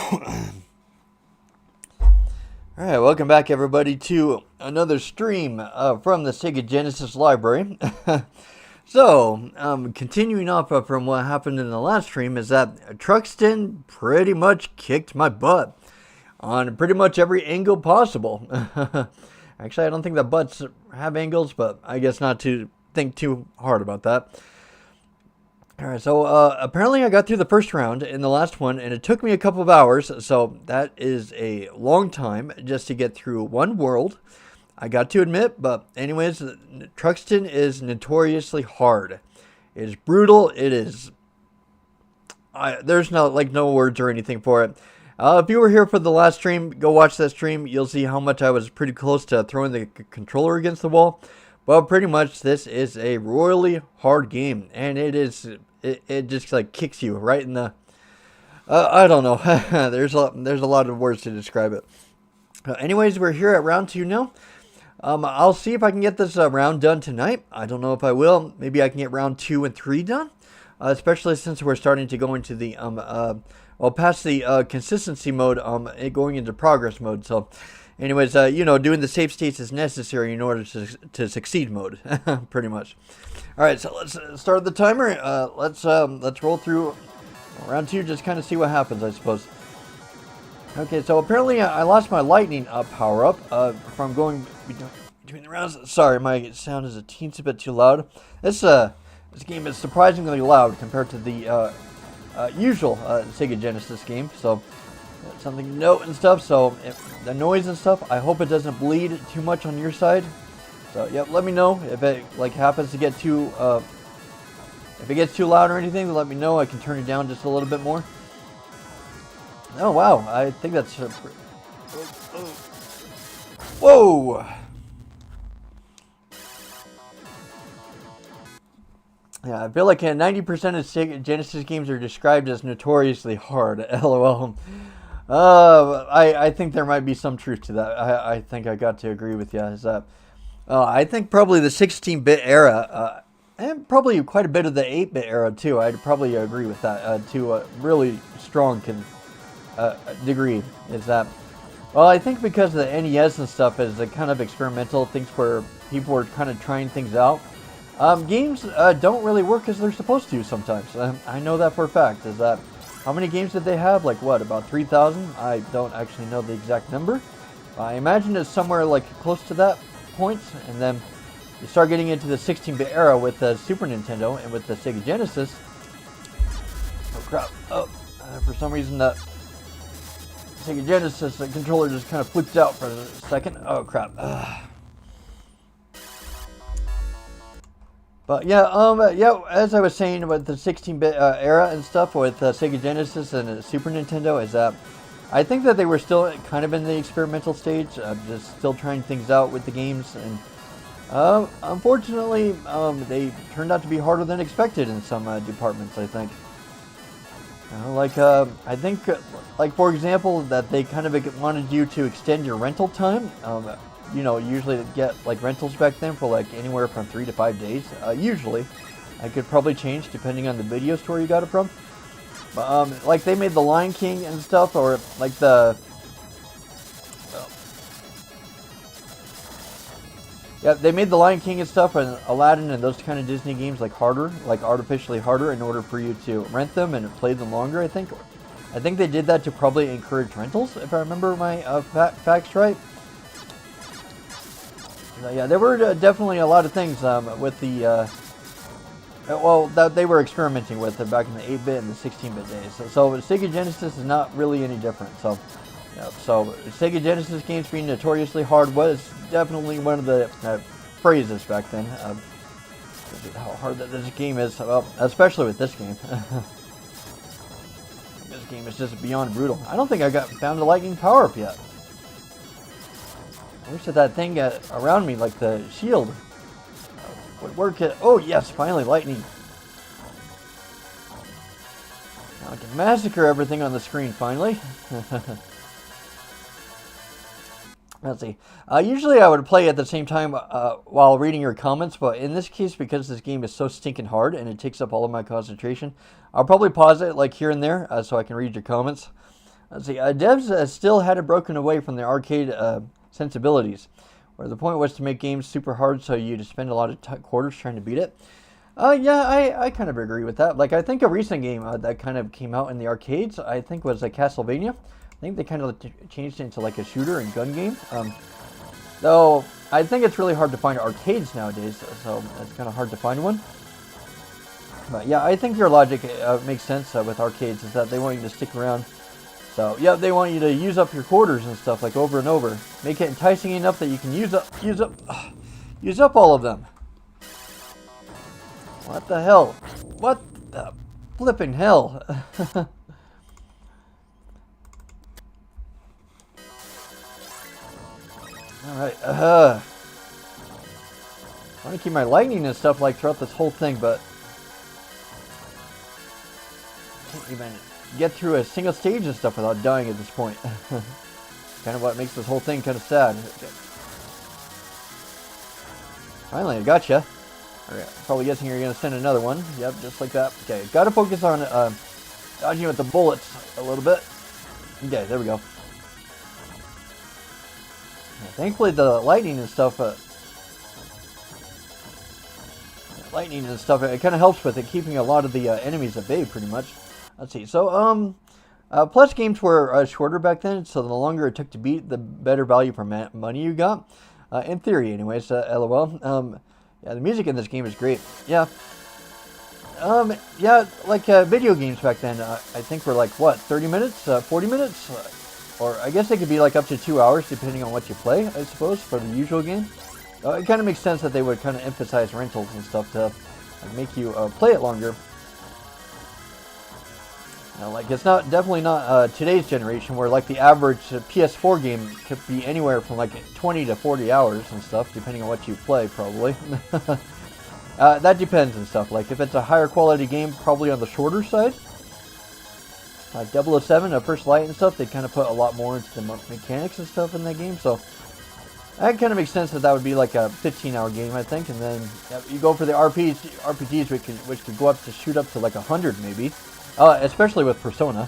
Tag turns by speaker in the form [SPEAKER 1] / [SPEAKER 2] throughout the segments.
[SPEAKER 1] Alright, welcome back everybody to another stream from the Sega Genesis library. Continuing off from what happened in the last stream is that Truxton pretty much kicked my butt on pretty much every angle possible. Actually, I don't think that butts have angles, but I guess not to think too hard about that. Alright, so apparently I got through the first round in the last one, and it took me a couple of hours, so that is a long time just to get through one world, I got to admit, but anyways, Truxton is notoriously hard. It is brutal, it is... there's no words or anything for it. If you were here for the last stream, go watch that stream, you'll see how much I was pretty close to throwing the controller against the wall. Well, pretty much this is a royally hard game, and it just like kicks you right in the, I don't know, there's a lot of words to describe it. Anyways, we're here at round 2 now. I'll see if I can get this round done tonight. I don't know if I will. Maybe I can get round 2 and 3 done, especially since we're starting to go into the, past the consistency mode, going into progress mode, so... Anyways, doing the save states is necessary in order to succeed mode, pretty much. All right, so let's start the timer. Let's roll through round 2, just kind of see what happens, I suppose. Okay, so apparently I lost my lightning power up from going between the rounds. Sorry, my sound is a teensy bit too loud. This game is surprisingly loud compared to the usual Sega Genesis game, so. Something to note and stuff, so the noise and stuff, I hope it doesn't bleed too much on your side. So yep, let me know if it happens to get too if it gets too loud or anything, let me know. I can turn it down just a little bit more. Oh wow, I think that's whoa. Yeah, I feel like 90% of Sega Genesis games are described as notoriously hard. LOL. I think there might be some truth to that. I think I got to agree with you. Is that I think probably the 16-bit era, and probably quite a bit of the 8-bit era too. I'd probably agree with that to a really strong degree. Is that well? I think because the NES and stuff is a kind of experimental things where people are kind of trying things out. Games don't really work as they're supposed to sometimes. I know that for a fact. Is that how many games did they have? Like what, about 3,000? I don't actually know the exact number. I imagine it's somewhere like close to that point. And then you start getting into the 16-bit era with the Super Nintendo and with the Sega Genesis. Oh crap! Oh, for some reason that Sega Genesis controller just kind of flipped out for a second. Oh crap! But yeah, as I was saying about the 16-bit era and stuff with Sega Genesis and Super Nintendo, is that I think that they were still kind of in the experimental stage, just still trying things out with the games, and unfortunately, they turned out to be harder than expected in some departments. I think, I think, for example, that they kind of wanted you to extend your rental time. Usually get rentals back then for anywhere from 3 to 5 days. Usually, I could probably change depending on the video store you got it from. But they made the Lion King and stuff, or they made the Lion King and stuff and Aladdin and those kind of Disney games harder, artificially harder, in order for you to rent them and play them longer. I think they did that to probably encourage rentals, if I remember my facts right. Yeah, there were definitely a lot of things with the, that they were experimenting with back in the 8-bit and the 16-bit days. So Sega Genesis is not really any different. So Sega Genesis games being notoriously hard was definitely one of the phrases back then. How hard that this game is, especially with this game. This game is just beyond brutal. I don't think I found a lightning power-up yet. I wish that thing around me, like the shield, would work. Oh yes, finally lightning. Now I can massacre everything on the screen finally. Let's see. Usually I would play at the same time while reading your comments, but in this case, because this game is so stinking hard and it takes up all of my concentration, I'll probably pause it here and there so I can read your comments. Let's see. Devs still hadn't broken away from their arcade sensibilities, where the point was to make games super hard so you'd spend a lot of quarters trying to beat it. Yeah, I kind of agree with that. Like, I think a recent game that kind of came out in the arcades, I think was Castlevania. I think they kind of changed it into like a shooter and gun game. Though, I think it's really hard to find arcades nowadays, so it's kind of hard to find one. But yeah, I think your logic makes sense with arcades, is that they want you to stick around. So, yeah, they want you to use up your quarters and stuff, like, over and over. Make it enticing enough that you can use up all of them. What the hell? What the flipping hell? Alright, I want to keep my lightning and stuff, like, throughout this whole thing, but I can't even get through a single stage and stuff without dying at this point. Kind of what makes this whole thing kind of sad. Okay. Finally, I gotcha. Alright, probably guessing you're going to send another one. Yep, just like that. Okay, gotta focus on dodging with the bullets a little bit. Okay, there we go. Yeah, thankfully, the lightning and stuff, it kind of helps with it, keeping a lot of the enemies at bay, pretty much. Let's see. So, plus games were shorter back then, so the longer it took to beat, the better value for money you got. In theory, anyways. LOL. Yeah, the music in this game is great. Yeah. Yeah, like video games back then, I think were like, what, 30 minutes? 40 minutes? Or I guess they could be like up to 2 hours, depending on what you play, I suppose, for the usual game. It kind of makes sense that they would kind of emphasize rentals and stuff to make you play it longer. Like, it's definitely not today's generation, where like the average PS4 game could be anywhere from like 20 to 40 hours and stuff, depending on what you play, probably. That depends and stuff. Like, if it's a higher quality game, probably on the shorter side. Like 007, First Light and stuff, they kind of put a lot more into the mechanics and stuff in that game, so that kind of makes sense that would be like a 15-hour game, I think. And then you go for the RPGs, which could go up to shoot up to like 100 maybe. Especially with Persona.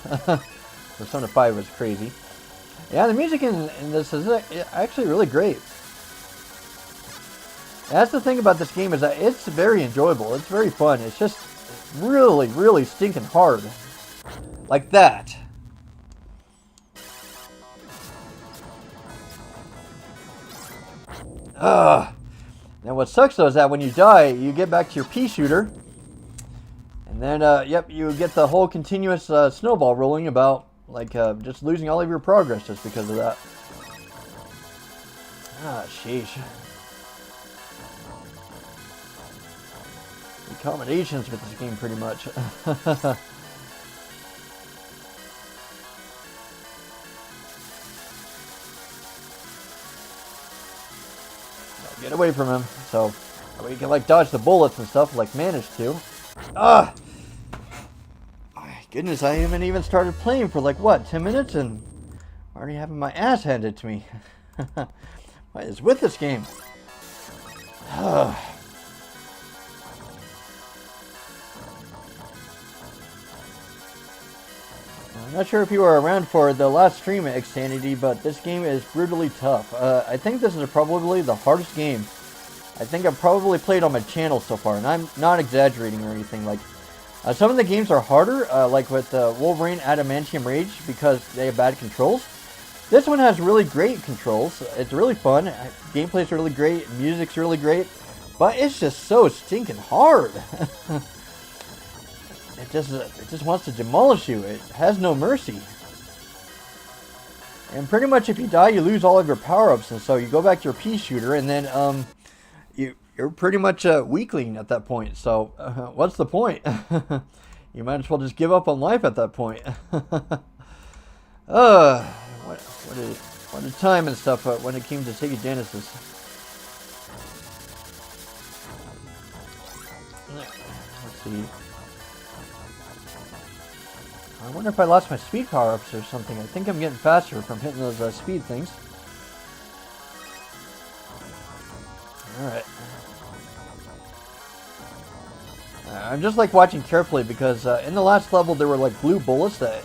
[SPEAKER 1] Persona 5 was crazy. Yeah, the music in this is actually really great. That's the thing about this game, is that it's very enjoyable. It's very fun. It's just really, really stinking hard. Like that. Now what sucks though is that when you die, you get back to your pea shooter. And then, yep, you get the whole continuous snowball rolling about, like, just losing all of your progress just because of that. Ah, sheesh. Accommodations with this game, pretty much. Get away from him, so you can, like, dodge the bullets and stuff, like, manage to. Ah! My goodness, I haven't even started playing for like, what, 10 minutes, and already having my ass handed to me. What is with this game? I'm not sure if you were around for the last stream at Xanity, but this game is brutally tough. I think this is probably the hardest game I think I've probably played on my channel so far, and I'm not exaggerating or anything. Like, some of the games are harder, like with Wolverine Adamantium Rage, because they have bad controls. This one has really great controls. It's really fun. Gameplay's really great. Music's really great. But it's just so stinking hard. It just wants to demolish you. It has no mercy. And pretty much if you die, you lose all of your power-ups, and so you go back to your pea shooter, and then you're pretty much a weakling at that point. So what's the point? You might as well just give up on life at that point. What a time and stuff when it came to Sega Genesis. Let's see. I wonder if I lost my speed power-ups or something. I think I'm getting faster from hitting those speed things. Alright. I'm just like watching carefully because in the last level there were like blue bullets that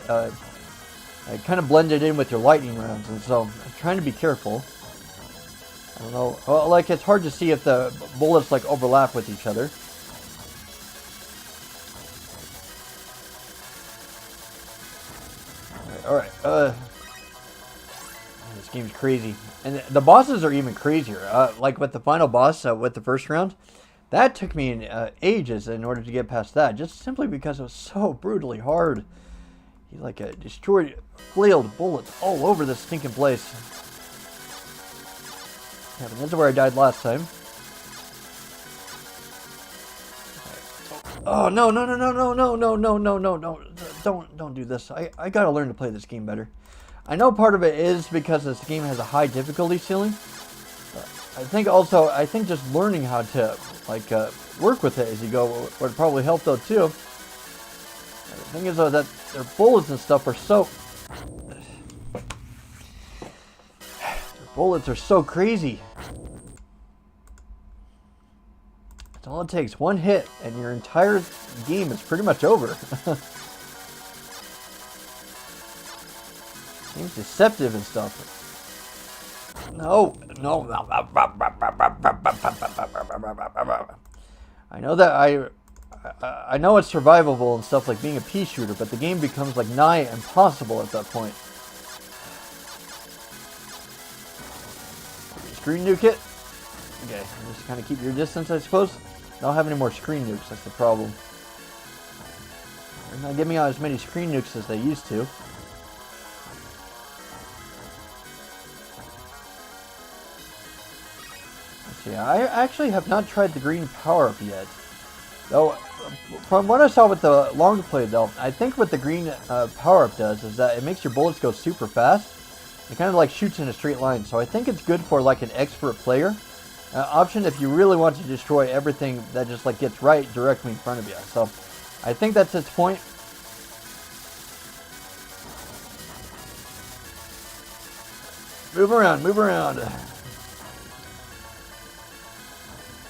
[SPEAKER 1] kind of blended in with your lightning rounds, and so I'm trying to be careful. I don't know. Well, like, it's hard to see if the bullets like overlap with each other. All right. This game's crazy, and the bosses are even crazier. Like with the final boss with the first round, that took me ages in order to get past that, just simply because it was so brutally hard. He like destroyed, flailed bullets all over this stinking place. Yeah, but this is where I died last time. Oh no no no no no no no no no no no! Don't do this. I gotta learn to play this game better. I know part of it is because this game has a high difficulty ceiling. I think just learning how to like work with it as you go would probably help though too. The thing is though that their bullets and stuff are so. Their bullets are so crazy. That's all it takes. One hit and your entire game is pretty much over. Seems deceptive and stuff. No. I know that I know it's survivable and stuff like being a pea shooter, but the game becomes like nigh impossible at that point. Screen nuke it. Okay, just kind of keep your distance, I suppose. I don't have any more screen nukes. That's the problem. They're not giving out as many screen nukes as they used to. Yeah, I actually have not tried the green power-up yet. Though, from what I saw with the long play, though, I think what the green power-up does is that it makes your bullets go super fast. It kind of like shoots in a straight line, so I think it's good for like an expert player. Option if you really want to destroy everything that just like gets right directly in front of you. So, I think that's its point. Move around, move around.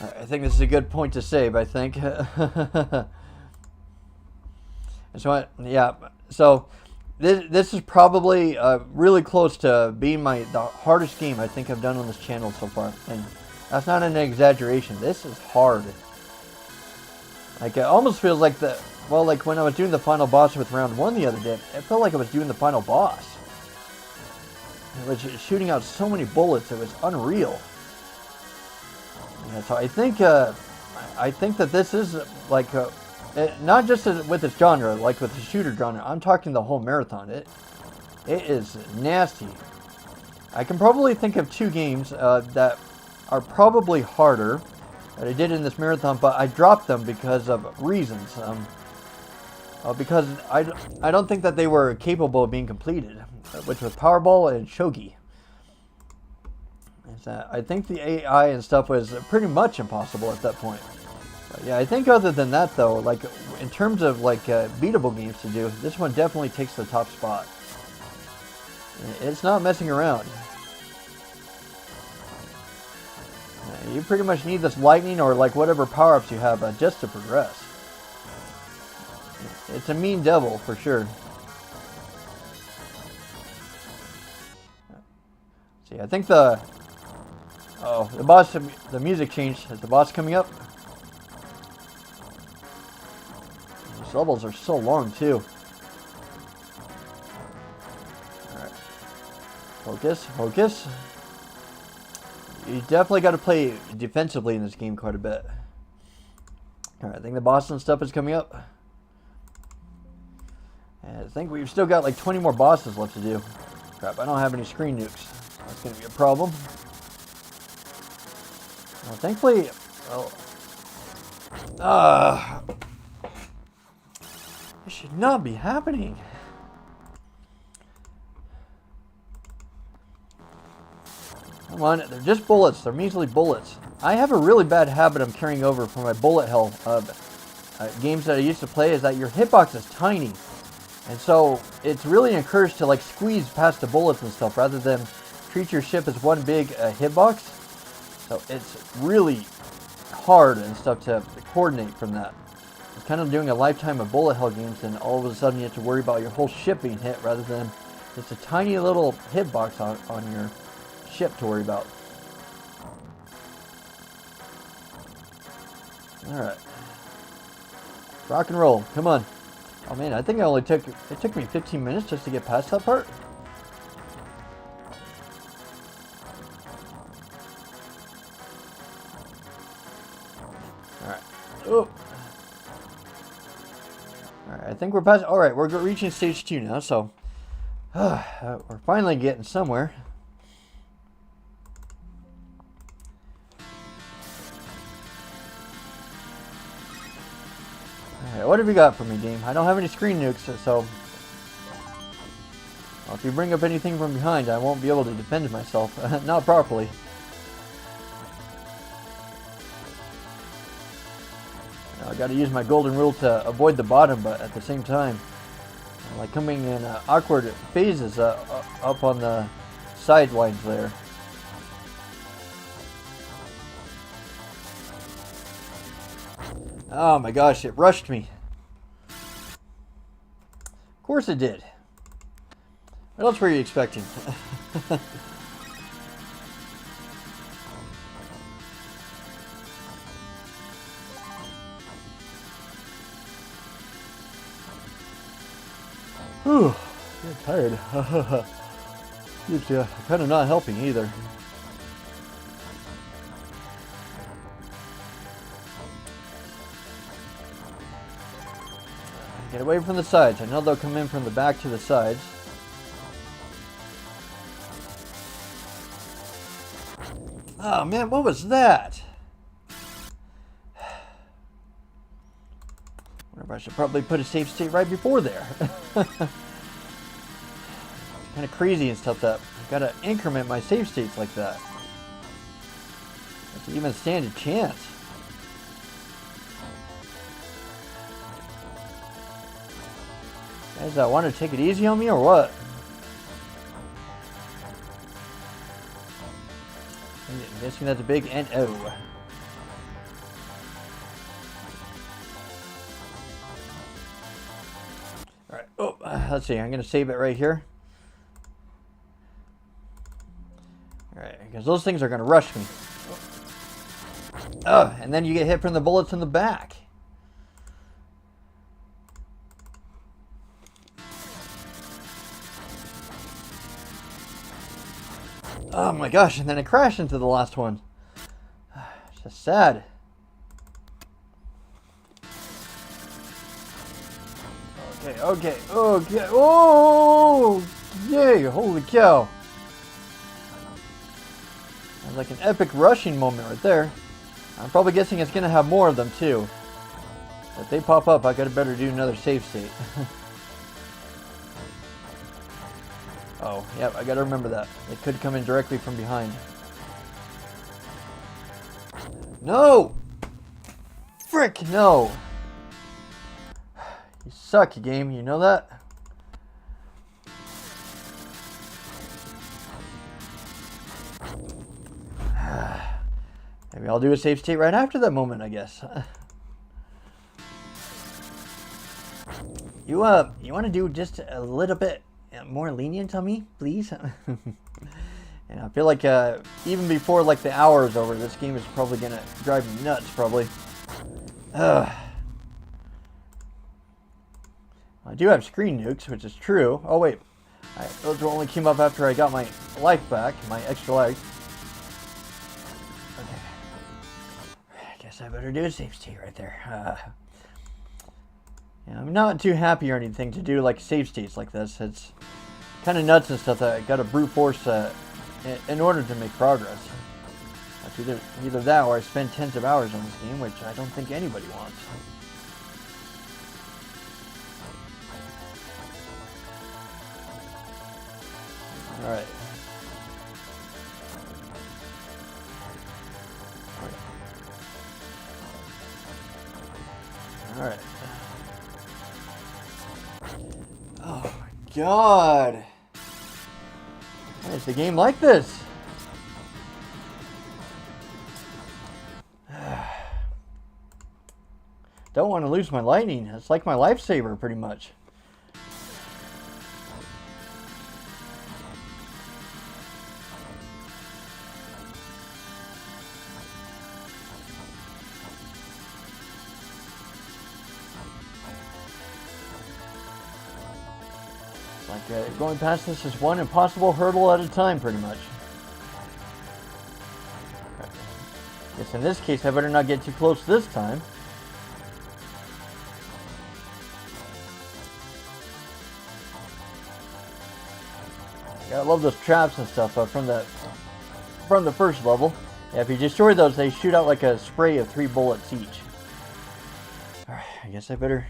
[SPEAKER 1] I think this is a good point to save, I think. So, yeah, so this is probably really close to being the hardest game I think I've done on this channel so far. And that's not an exaggeration. This is hard. Like, it almost feels like like when I was doing the final boss with round 1 the other day, it felt like I was doing the final boss. It was shooting out so many bullets, it was unreal. Yeah, so I think that this is like not just with this genre, like with the shooter genre. I'm talking the whole marathon. It is nasty. I can probably think of 2 games that are probably harder that I did in this marathon, but I dropped them because of reasons. Because I don't think that they were capable of being completed, which was Powerball and Shogi. I think the AI and stuff was pretty much impossible at that point. But yeah, I think other than that though, like in terms of like beatable games to do, this one definitely takes the top spot. It's not messing around. You pretty much need this lightning or like whatever power-ups you have just to progress. It's a mean devil for sure. See, I think the boss, the music changed. Is the boss coming up? These levels are so long too. Alright. Focus, focus. You definitely got to play defensively in this game quite a bit. Alright, I think the boss and stuff is coming up. And I think we've still got like 20 more bosses left to do. Crap, I don't have any screen nukes. That's going to be a problem. Well, thankfully, this should not be happening. Come on, they're just bullets. They're measly bullets. I have a really bad habit I'm carrying over from my bullet hell games that I used to play, is that your hitbox is tiny. And so it's really encouraged to like squeeze past the bullets and stuff rather than treat your ship as one big hitbox. So it's really hard and stuff to coordinate from that. It's kind of doing a lifetime of bullet hell games, and all of a sudden you have to worry about your whole ship being hit rather than Just a tiny little hitbox on your ship to worry about. Alright. Rock and roll. Come on. Oh man, I think it took me 15 minutes just to get past that part. Alright. Oh. Alright, I think we're past. Alright, we're reaching stage 2 now, so we're finally getting somewhere. Alright, what have you got for me, game? I don't have any screen nukes, so well, if you bring up anything from behind, I won't be able to defend myself. Not properly. Now, I gotta use my golden rule to avoid the bottom, but at the same time, like coming in awkward phases up on the sidelines there. Oh my gosh, it rushed me. Of course it did. What else were you expecting? Whew, I'm tired. It's kind of not helping either. Get away from the sides. I know they'll come in from the back to the sides. Oh man, what was that? I wonder if I should probably put a save state right before there. It's kind of crazy and stuff that I gotta increment my save states like that. To even stand a chance. Guys, I want to take it easy on me or what? I'm guessing that's a big N-O. Alright, oh, let's see, I'm going to save it right here. Alright, because those things are going to rush me. Oh, and then you get hit from the bullets in the back. Oh my gosh, and then it crashed into the last one. It's just sad. Okay. Oh, yay, holy cow. That's like an epic rushing moment right there. I'm probably guessing it's going to have more of them too. If they pop up, I better do another save state. Oh, yep, I gotta remember that. It could come in directly from behind. No! Frick, no! You suck, game, you know that? Maybe I'll do a save state right after that moment, I guess. You want to do just a little bit more lenient on me, please? And I feel like even before like the hour is over, this game is probably gonna drive me nuts. Probably. I do have screen nukes, which is true. Oh wait, those only came up after I got my life back, my extra life. Okay. I guess I better do a save state right there. Yeah, I'm not too happy or anything to do like save states like this. It's kind of nuts and stuff that I got to brute force in order to make progress. That's either that or I spend tens of hours on this game, which I don't think anybody wants. Alright. Alright. Oh my god. Why is the game like this? Don't want to lose my lightning. It's like my lifesaver, pretty much. Like going past this is one impossible hurdle at a time, pretty much. Guess in this case, I better not get too close this time. I love those traps and stuff from the first level. Yeah, if you destroy those, they shoot out like a spray of 3 bullets each. Alright, I guess I better...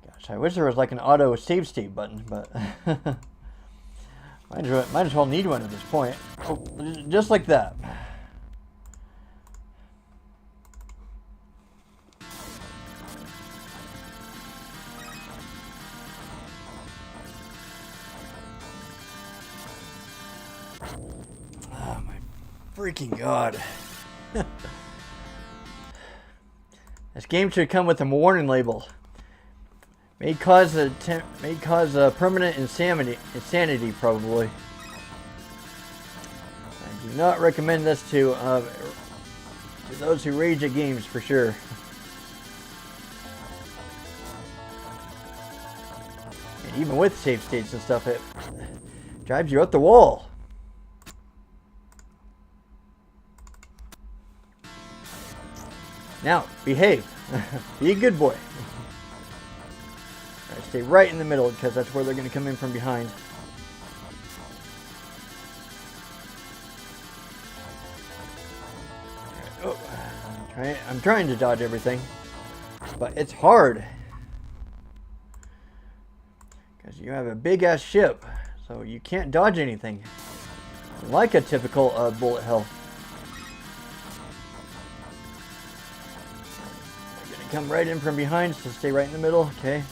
[SPEAKER 1] Gosh, I wish there was like an auto save state button, but... might as well need one at this point. Oh, just like that. Freaking God. This game should come with a warning label. May cause permanent insanity, probably. I do not recommend this to those who rage at games, for sure. And even with save states and stuff, it drives you up the wall. Now, behave. Be a good boy. Right, stay right in the middle, because that's where they're going to come in from behind. Right, oh, I'm trying to dodge everything, but it's hard. Because you have a big-ass ship, so you can't dodge anything. Like a typical bullet hell. Come right in from behind, so stay right in the middle. Okay.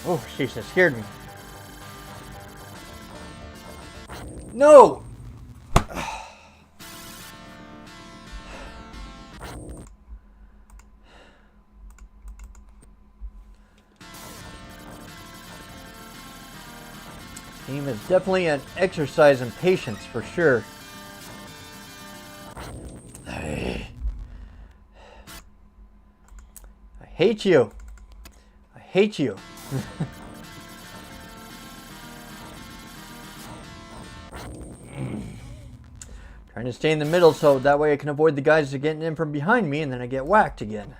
[SPEAKER 1] Oh, jeez, that scared me. No! Game is definitely an exercise in patience, for sure. I hate you. I hate you. Trying to stay in the middle so that way I can avoid the guys that are getting in from behind me and then I get whacked again.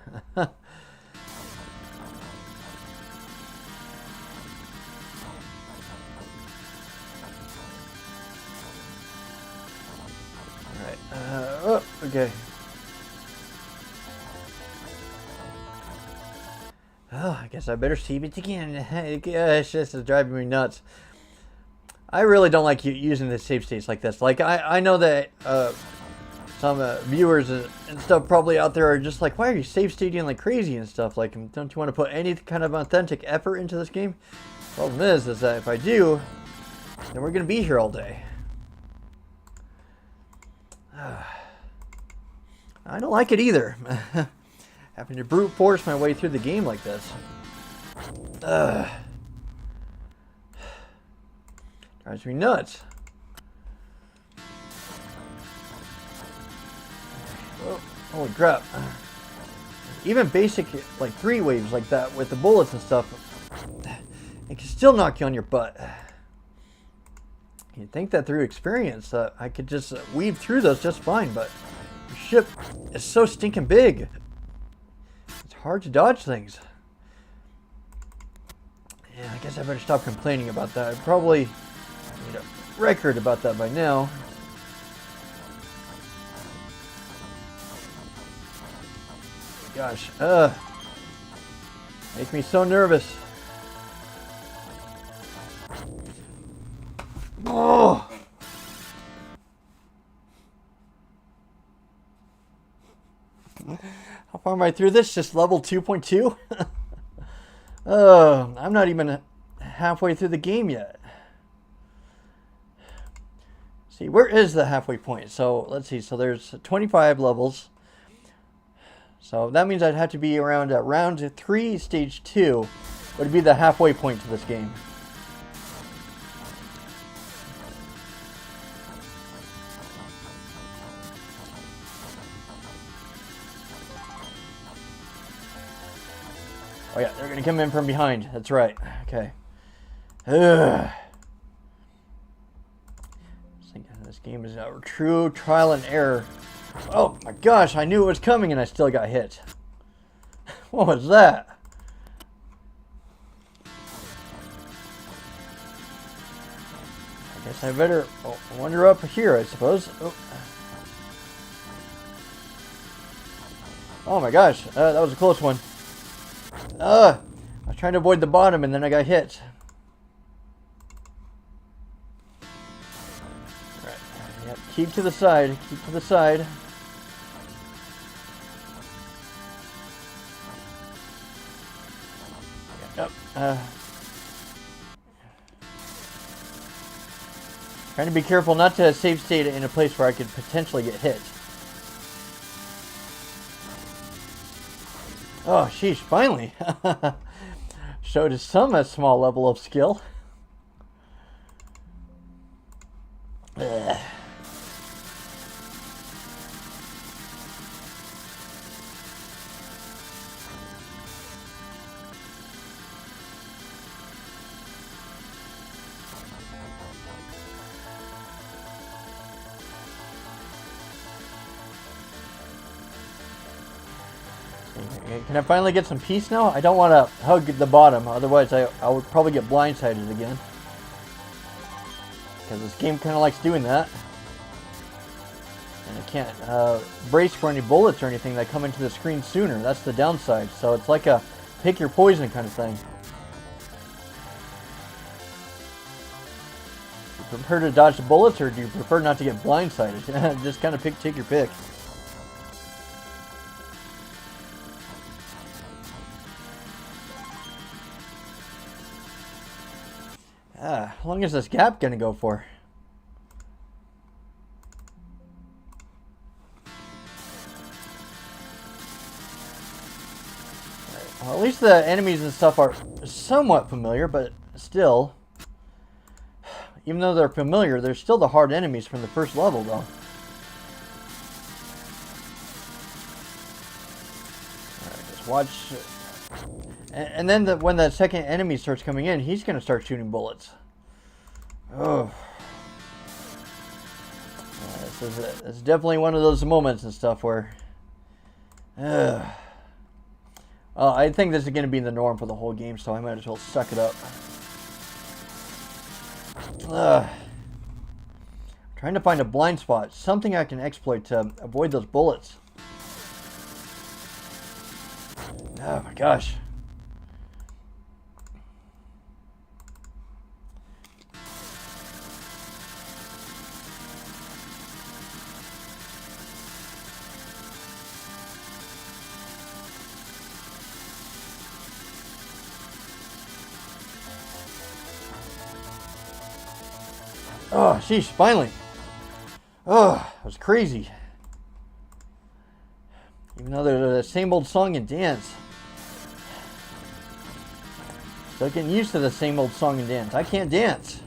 [SPEAKER 1] Okay. Oh, I guess I better save it again. It's just driving me nuts. I really don't like using the save states like this. Like, I know that some viewers and stuff probably out there are just like, why are you save stating like crazy and stuff? Like, don't you want to put any kind of authentic effort into this game? Problem is that if I do, then we're going to be here all day. I don't like it either. Having to brute force my way through the game like this. Drives me nuts. Oh, holy crap. Even basic, like 3 waves like that with the bullets and stuff, it can still knock you on your butt. You'd think that through experience, I could just weave through those just fine, but the ship is so stinking big. It's hard to dodge things. Yeah, I guess I better stop complaining about that. I probably need a record about that by now. Gosh, make me so nervous. Oh! How far am I through this? Just level 2.2? I'm not even halfway through the game yet. See, where is the halfway point? So, let's see. So, there's 25 levels. So, that means I'd have to be around round 3, stage 2 would be the halfway point to this game. Oh yeah, they're gonna come in from behind. That's right. Okay. Ugh. This game is a true trial and error. Oh my gosh, I knew it was coming and I still got hit. What was that? I guess I better wander up here, I suppose. Oh my gosh, that was a close one. I was trying to avoid the bottom and then I got hit. Right. Yep. Keep to the side. Keep to the side. Yep. Trying to be careful not to save state in a place where I could potentially get hit. Oh, sheesh, finally. Showed some a small level of skill. Ugh. Can I finally get some peace now? I don't want to hug the bottom, otherwise I would probably get blindsided again. Because this game kind of likes doing that. And I can't brace for any bullets or anything that come into the screen sooner. That's the downside. So it's like a pick your poison kind of thing. Do you prefer to dodge the bullets or do you prefer not to get blindsided? Just kind of take your pick. How long is this gap going to go for? Right. Well, at least the enemies and stuff are somewhat familiar, but still, even though they're familiar, they're still the hard enemies from the first level, though. Alright, just watch. And then when that second enemy starts coming in, he's going to start shooting bullets. Oh. This is definitely one of those moments and stuff where... I think this is going to be the norm for the whole game, so I might as well suck it up. Trying to find a blind spot. Something I can exploit to avoid those bullets. Oh my gosh. Oh, sheesh, finally. Oh, that was crazy. Even though they're the same old song and dance. Still getting used to the same old song and dance. I can't dance.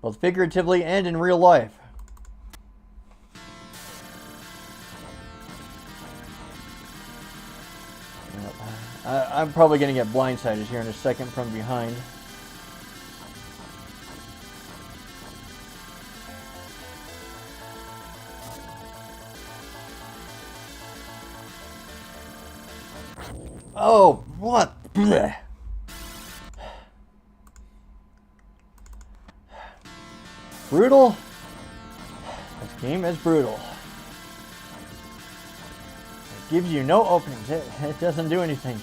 [SPEAKER 1] Both figuratively and in real life. I'm probably going to get blindsided here in a second from behind. Oh, what? Blech. Brutal? This game is brutal. It gives you no openings. It doesn't do anything.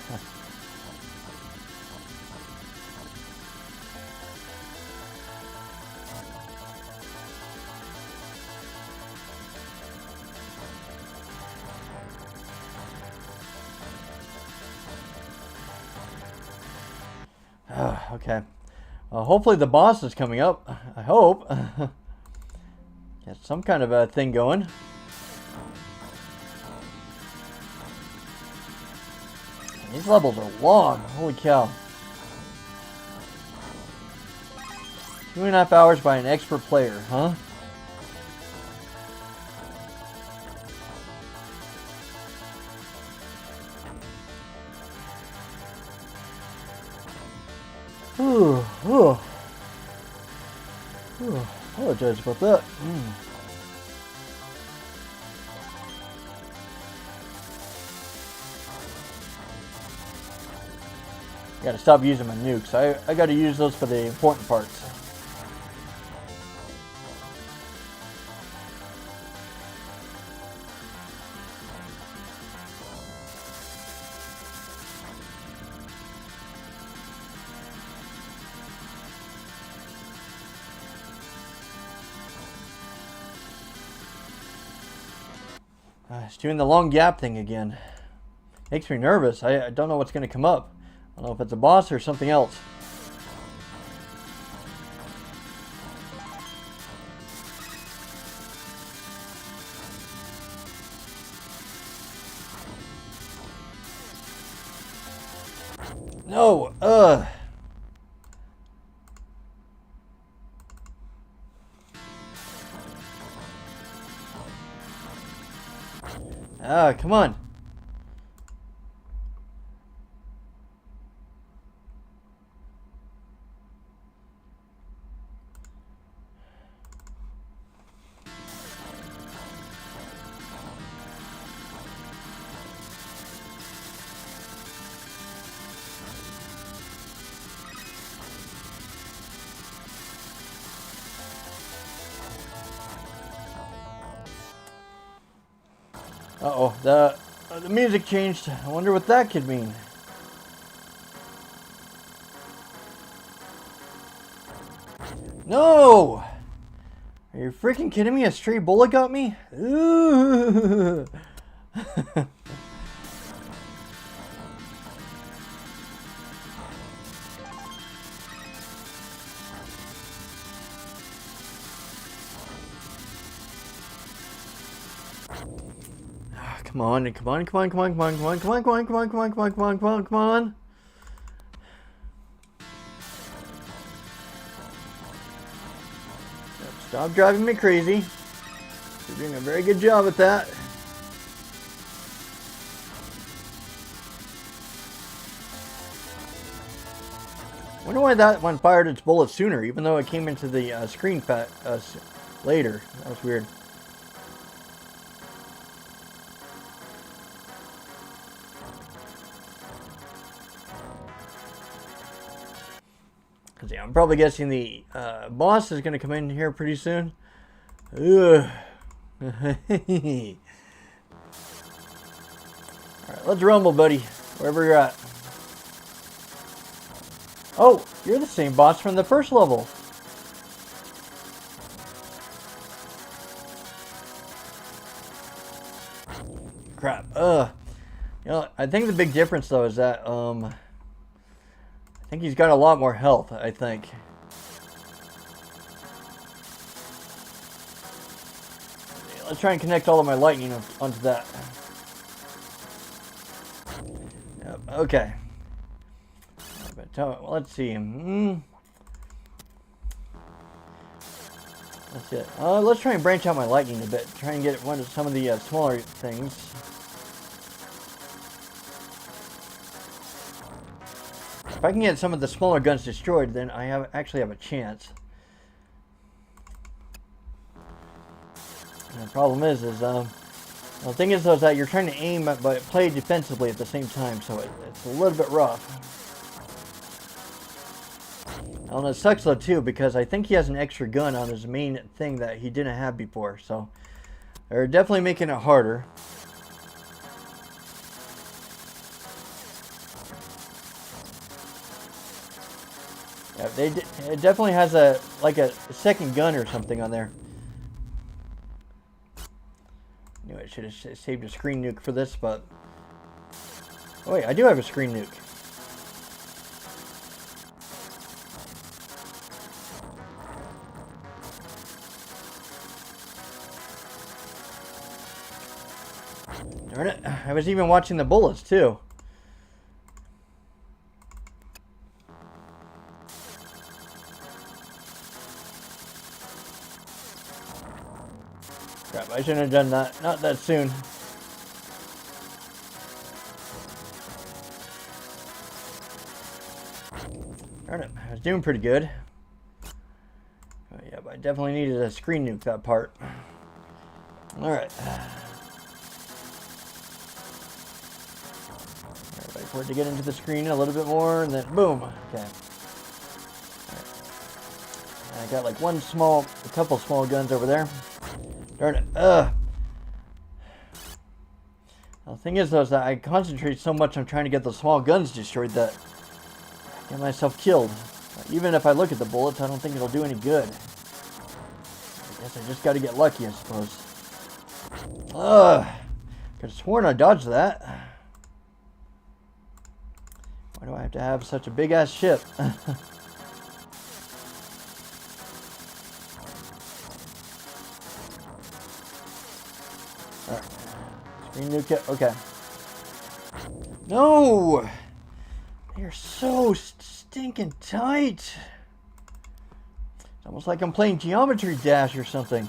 [SPEAKER 1] Okay. Hopefully the boss is coming up. I hope. Get some kind of a thing going. These levels are long. Holy cow. 2.5 hours by an expert player, huh? Ooh, ooh. Ooh, apologize about that. Gotta stop using my nukes. I gotta use those for the important parts. It's doing the long gap thing again. Makes me nervous. I don't know what's going to come up. I don't know if it's a boss or something else. No, come on. Uh-oh, the music changed. I wonder what that could mean. No! Are you freaking kidding me? A stray bullet got me? Ooh. Come on, come on, come on, come on, come on, come on, come on, come on, come on, come on, come on, come on, come on, come on. Stop driving me crazy. You're doing a very good job at that. I wonder why that one fired its bullet sooner, even though it came into the screen later. That was weird. Yeah, I'm probably guessing the boss is going to come in here pretty soon. Ugh. Alright, let's rumble, buddy. Wherever you're at. Oh, you're the same boss from the first level. Crap. You know, I think the big difference though is that I think he's got a lot more health, I think. Let's try and connect all of my lightning onto that. Yep, okay. Let's see. Let's see. Let's try and branch out my lightning a bit. Try and get some of the smaller things. If I can get some of the smaller guns destroyed, then I actually have a chance. And the problem is the thing is though is that you're trying to aim but play defensively at the same time, so it's a little bit rough. And it sucks though too because I think he has an extra gun on his main thing that he didn't have before, so they're definitely making it harder. Yeah, it definitely has a second gun or something on there. Anyway, I should have saved a screen nuke for this, but oh wait, I do have a screen nuke. Darn it! I was even watching the bullets too. Crap, I shouldn't have done that. Not that soon. Darn it, I was doing pretty good. Oh, yeah, but I definitely needed a screen nuke that part. Alright. Wait for it to get into the screen a little bit more, and then boom. Okay. I got like a couple small guns over there. Darn it. Ugh. The thing is, though, is that I concentrate so much on trying to get the small guns destroyed that I get myself killed. Even if I look at the bullets, I don't think it'll do any good. I guess I just got to get lucky, I suppose. Ugh. Could have sworn I dodged that. Why do I have to have such a big-ass ship? Alright. Screen nuke it. Okay. No! They're so stinking tight. It's almost like I'm playing Geometry Dash or something.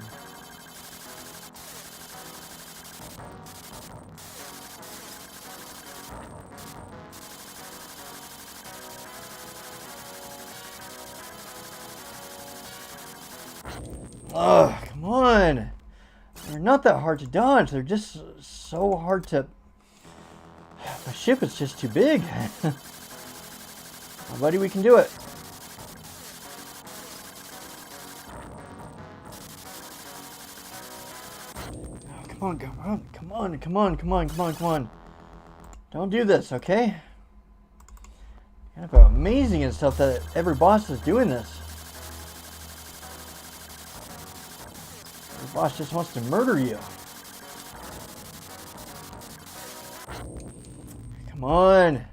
[SPEAKER 1] Ugh, come on. They're not that hard to dodge. They're just so hard to... My ship is just too big. Well, buddy, we can do it. Oh, come on, come on, come on, come on, come on, come on, come on. Don't do this, okay? Kind of amazing and stuff that every boss is doing this. The boss just wants to murder you. Come on.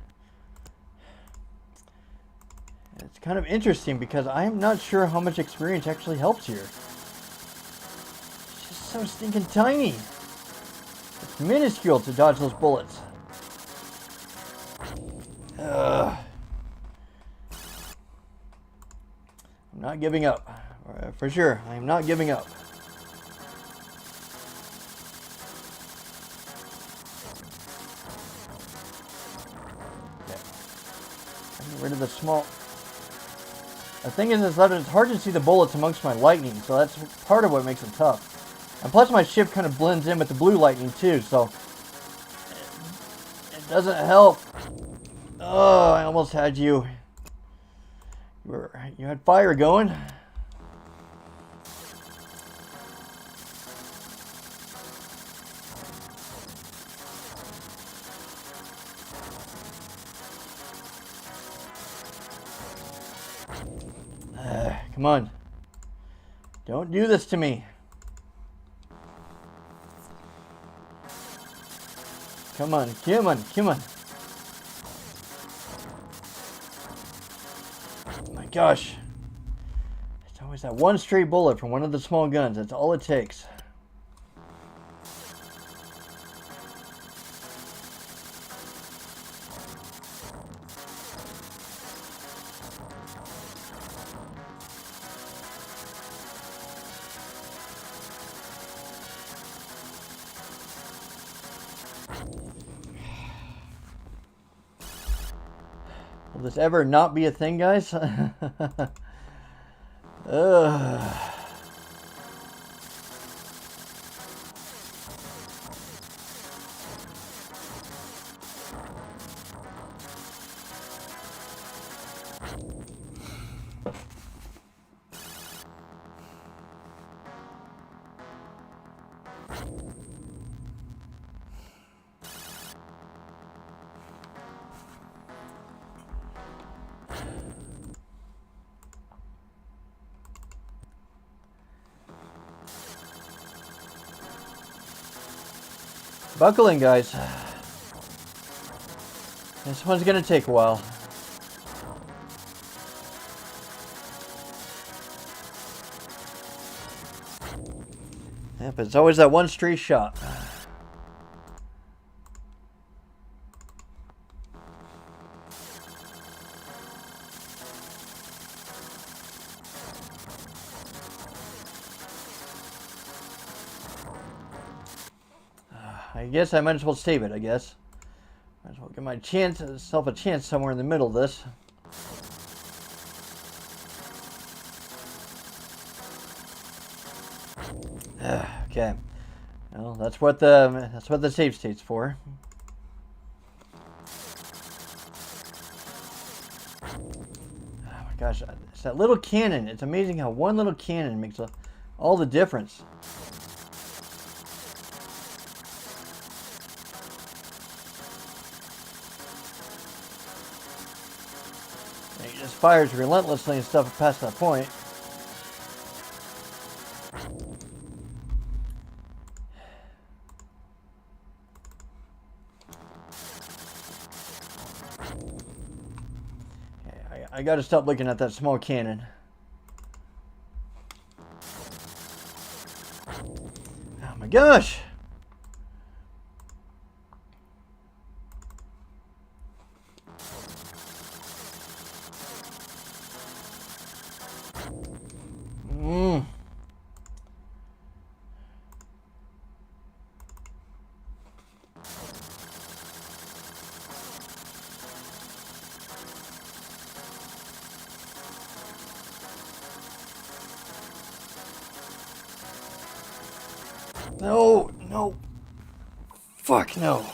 [SPEAKER 1] It's kind of interesting because I'm not sure how much experience actually helps here. It's just so stinking tiny. It's minuscule to dodge those bullets. Ugh. I'm not giving up. For sure, I am not giving up. Rid of the small... The thing is that it's hard to see the bullets amongst my lightning, so that's part of what makes it tough. And plus my ship kind of blends in with the blue lightning too, so it doesn't help. Oh, I almost had you. You had fire going. Come on. Don't do this to me. Come on, come on, come on. Oh my gosh. It's always that one stray bullet from one of the small guns. That's all it takes. Will this ever not be a thing, guys? Ugh. Buckle in, guys. This one's gonna take a while. Yep, it's always that one stray shot. I guess I might as well save it, I guess. Might as well give myself a chance somewhere in the middle of this. Okay. Well, that's what the save state's for. Oh my gosh, it's that little cannon. It's amazing how one little cannon makes all the difference. And he just fires relentlessly and stuff past that point. I gotta stop looking at that small cannon. Oh my gosh! No, no. Fuck no.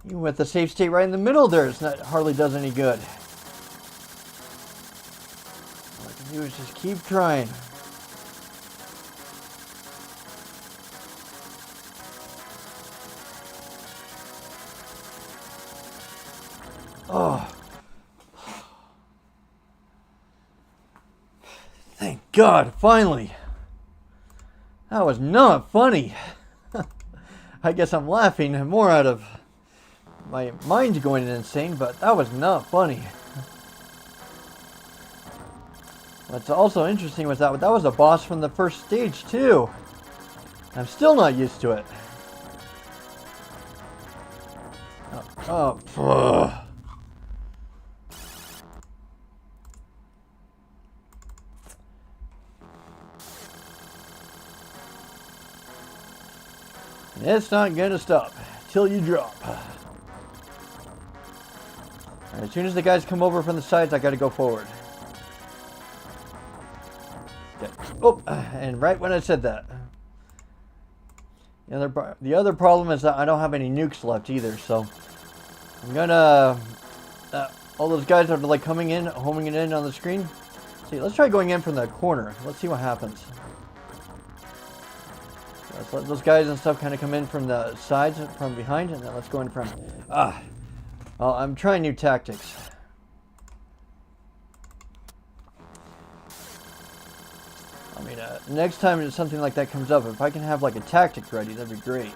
[SPEAKER 1] Even with the safe state right in the middle there, it's not hardly does any good. All I can do is just keep trying. Oh. Thank God, finally. That was not funny. I guess I'm laughing more out of my mind going insane, but that was not funny. What's also interesting was that was a boss from the first stage too. I'm still not used to it. Oh. It's not gonna stop till you drop. As soon as the guys come over from the sides, I gotta go forward. Okay. Oh, and right when I said that. The other problem is that I don't have any nukes left either, so I'm gonna... all those guys are like coming in, homing it in on the screen. See, let's try going in from the corner. Let's see what happens. Let's let those guys and stuff kind of come in from the sides, from behind, and then let's go in from... Well, I'm trying new tactics. I mean, next time something like that comes up, if I can have like a tactic ready, that'd be great.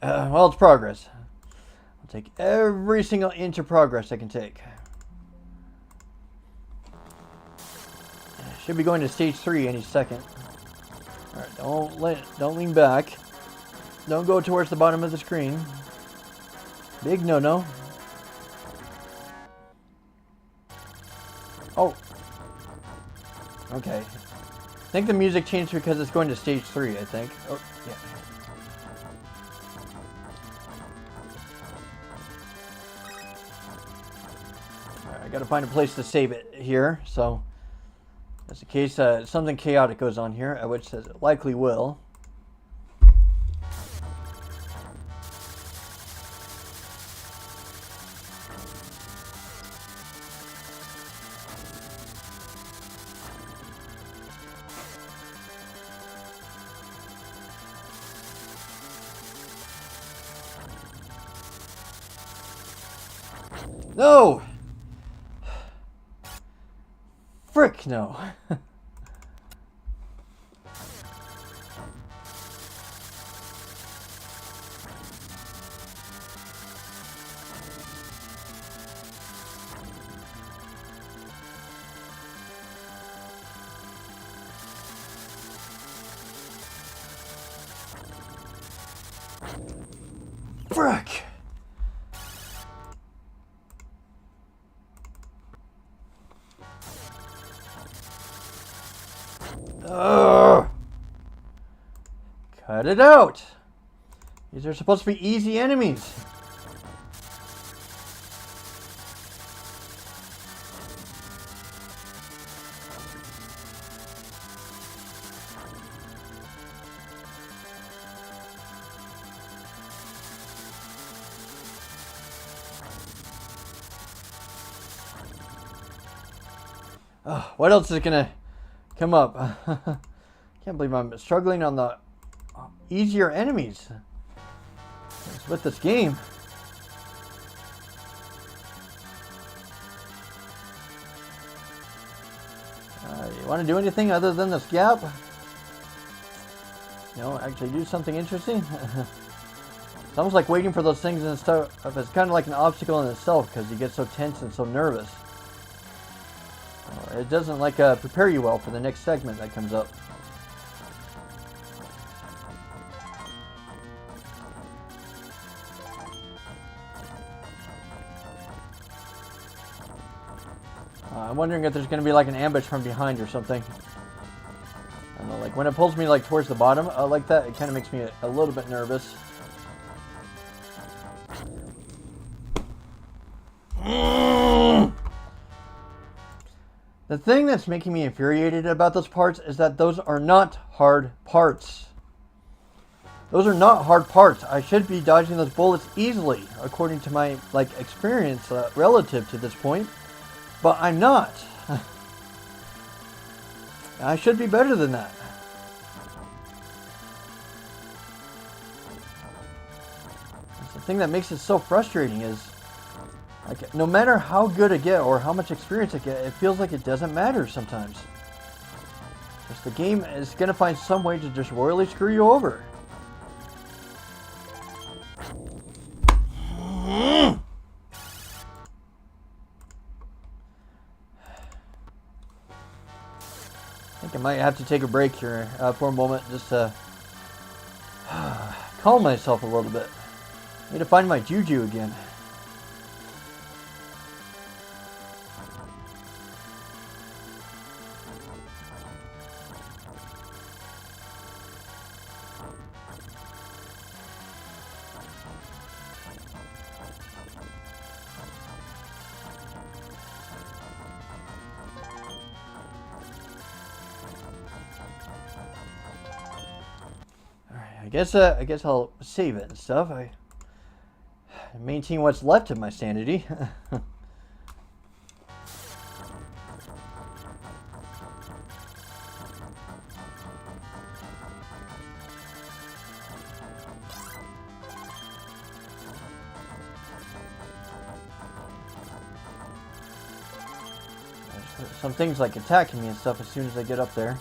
[SPEAKER 1] Alright, well, it's progress. I'll take every single inch of progress I can take. Should be going to stage 3 any second. Alright, don't lean back. Don't go towards the bottom of the screen. Big no-no. Oh. Okay. I think the music changed because it's going to stage 3, I think. Oh, yeah. Alright, I gotta find a place to save it here, so... Just in case something chaotic goes on here, which says it likely will. No! Frick no. Frick. Cut it out! These are supposed to be easy enemies. Oh, what else is gonna come up? Can't believe I'm struggling on the easier enemies with this game. You want to do anything other than this gap? No, actually do something interesting. It's almost like waiting for those things and stuff. It's kind of like an obstacle in itself because you get so tense and so nervous. It doesn't like prepare you well for the next segment that comes up. I'm wondering if there's going to be like an ambush from behind or something. I don't know, like when it pulls me like towards the bottom like that, it kind of makes me a little bit nervous. The thing that's making me infuriated about those parts is that those are not hard parts. Those are not hard parts. I should be dodging those bullets easily, according to my experience relative to this point. But I'm not. I should be better than that. That's the thing that makes it so frustrating is, like, no matter how good I get or how much experience I get, it feels like it doesn't matter sometimes. Just the game is going to find some way to just royally screw you over. I think I might have to take a break here for a moment just to calm myself a little bit. I need to find my juju again. I guess I'll save it and stuff. I maintain what's left of my sanity. Some things like attacking me and stuff as soon as I get up there.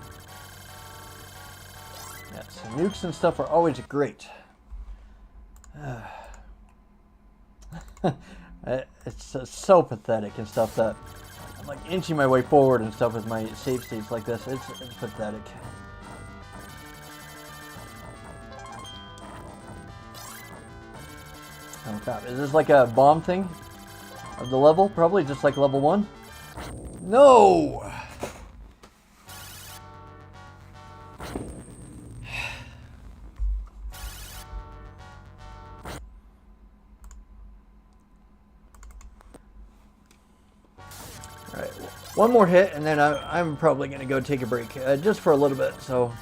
[SPEAKER 1] Yes, nukes and stuff are always great. It's so pathetic and stuff that I'm like inching my way forward and stuff with my save states like this. It's pathetic. Oh crap, is this like a bomb thing of the level? Probably just like level 1? No! Alright, one more hit and then I'm probably going to go take a break just for a little bit, so...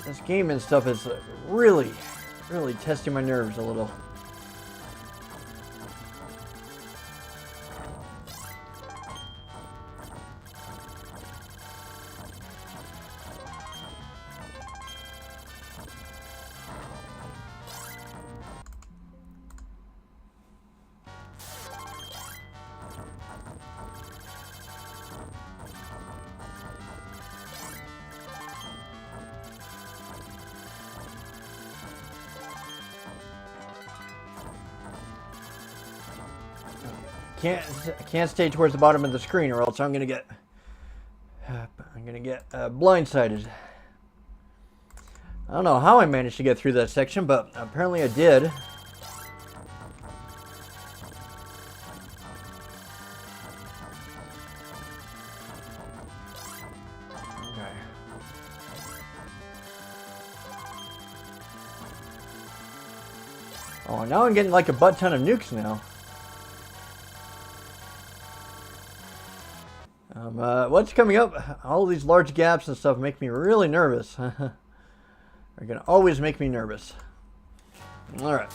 [SPEAKER 1] This game and stuff is really testing my nerves a little. I can't stay towards the bottom of the screen or else I'm gonna get blindsided. I don't know how I managed to get through that section, but apparently I did. Okay. Oh, now I'm getting like a butt ton of nukes now. What's coming up? All these large gaps and stuff make me really nervous. They're gonna always make me nervous. All right.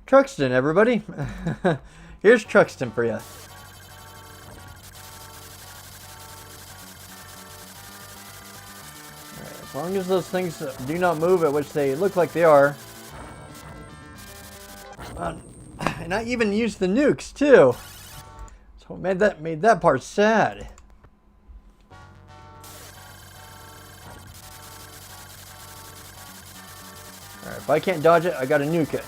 [SPEAKER 1] Truxton, everybody. Here's Truxton for you. As long as those things do not move, at which they look like they are. And I even used the nukes too. So it made that part sad. Alright, if I can't dodge it, I gotta nuke it.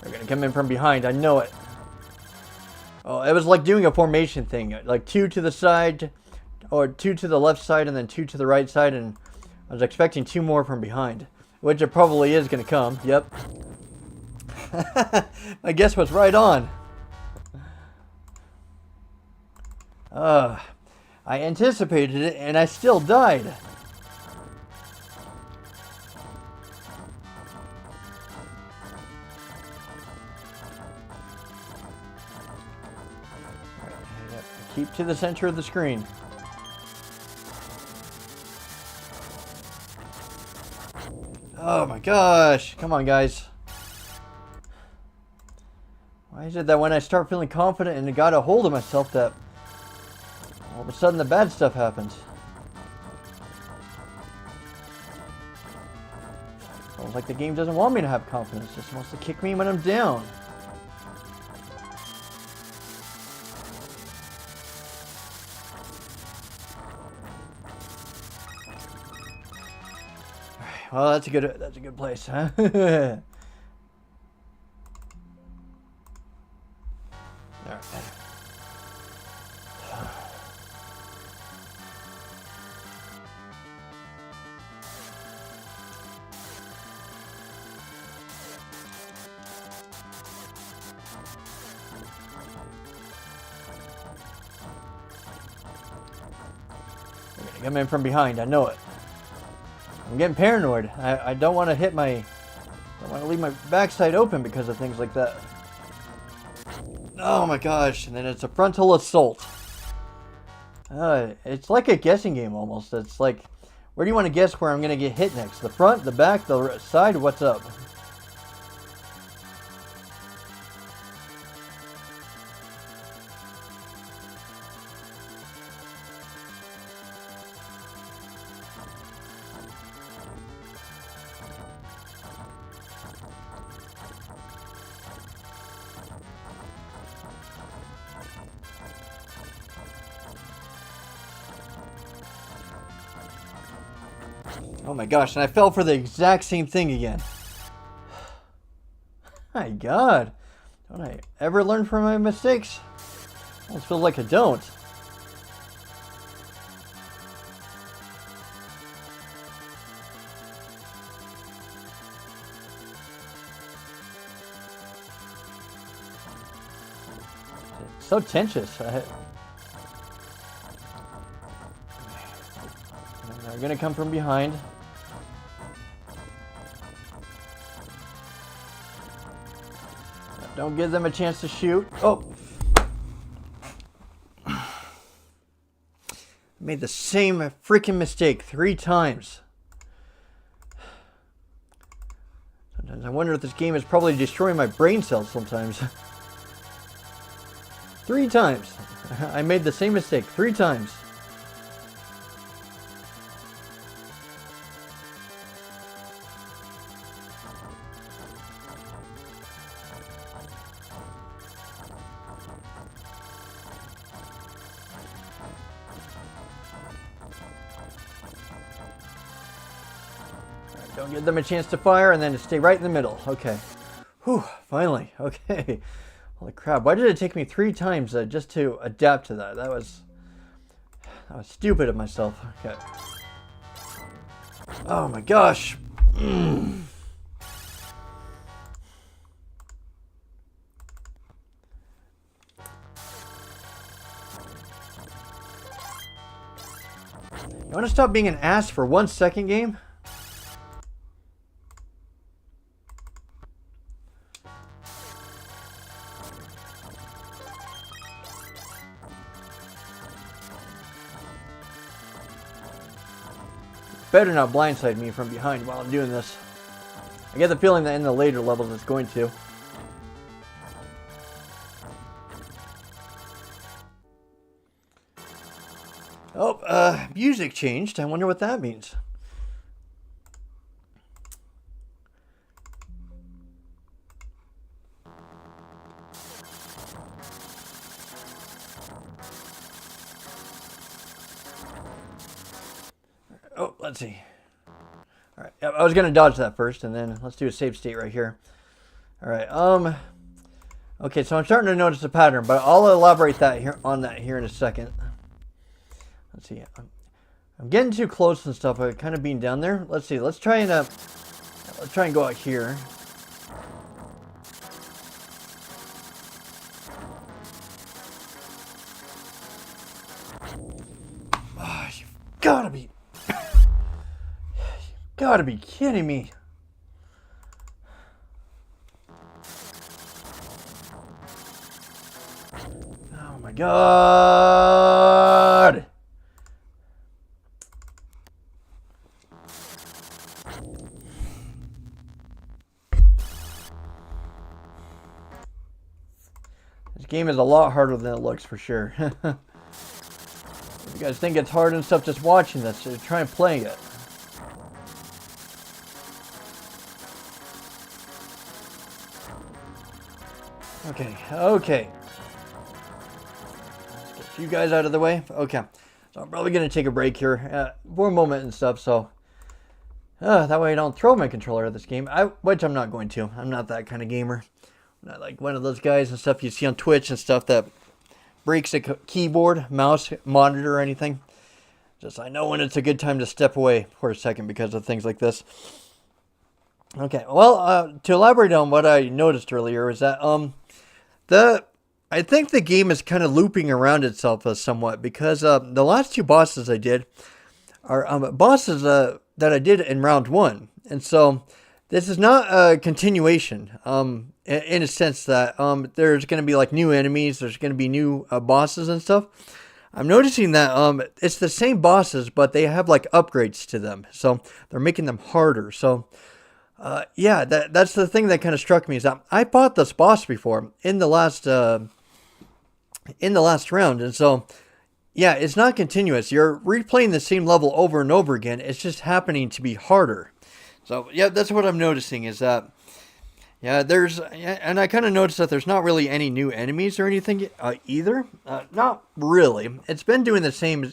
[SPEAKER 1] They're gonna come in from behind, I know it. Oh, it was like doing a formation thing. Like 2 to the side, or 2 to the left side, and then 2 to the right side, and I was expecting 2 more from behind. Which it probably is gonna come, yep. My guess was right on. I anticipated it, and I still died. Keep to the center of the screen. Oh my gosh. Come on, guys. Why is it that when I start feeling confident and got a hold of myself that all of a sudden the bad stuff happens? It's like the game doesn't want me to have confidence. It just wants to kick me when I'm down. Well, that's a good place, huh? Alright. They're gonna come in from behind, I know it. I'm getting paranoid. I don't want to hit my... don't want to leave my backside open because of things like that. Oh my gosh, and then it's a frontal assault. It's like a guessing game almost. It's like, where do you want to guess where I'm going to get hit next? The front, the back, the side, what's up? Oh my gosh, and I fell for the exact same thing again. My God. Don't I ever learn from my mistakes? Almost feels like I don't. It's so tense. They're gonna come from behind. Don't give them a chance to shoot. Oh! Made the same freaking mistake 3 times. Sometimes I wonder if this game is probably destroying my brain cells sometimes. 3 times. I made the same mistake 3 times. Don't give them a chance to fire, and then stay right in the middle. Okay. Whew, finally. Okay. Holy crap, why did it take me 3 times just to adapt to that? That was stupid of myself. Okay. Oh my gosh. Mm. You want to stop being an ass for 1 second, game? Better not blindside me from behind while I'm doing this. I get the feeling that in the later levels it's going to. Oh, music changed. I wonder what that means. Oh, let's see. All right, I was gonna dodge that first, and then let's do a save state right here. All right. Okay, so I'm starting to notice a pattern, but I'll elaborate on that here in a second. Let's see. I'm getting too close and stuff. I'm kind of being down there. Let's see. Let's try and go out here. Oh, you've gotta be. Gotta be kidding me. Oh my god. This game is a lot harder than it looks for sure. If you guys think it's hard and stuff just watching this, try and play it. Okay. Let's get you guys out of the way. Okay. So I'm probably going to take a break here for a moment and stuff, so that way I don't throw my controller at this game, which I'm not going to. I'm not that kind of gamer. I'm not like one of those guys and stuff you see on Twitch and stuff that breaks a keyboard, mouse, monitor, or anything. Just I know when it's a good time to step away for a second because of things like this. Okay, well, to elaborate on what I noticed earlier is that I think the game is kind of looping around itself somewhat because the last 2 bosses I did are bosses that I did in round 1, and so this is not a continuation. In a sense that there's going to be like new enemies, there's going to be new bosses and stuff. I'm noticing that it's the same bosses, but they have like upgrades to them, so they're making them harder. So yeah, that's the thing that kind of struck me is that I fought this boss before in the last round, and so yeah, it's not continuous. You're replaying the same level over and over again. It's just happening to be harder. So yeah, that's what I'm noticing is that yeah, and I kind of noticed that there's not really any new enemies or anything either. Not really. It's been doing the same.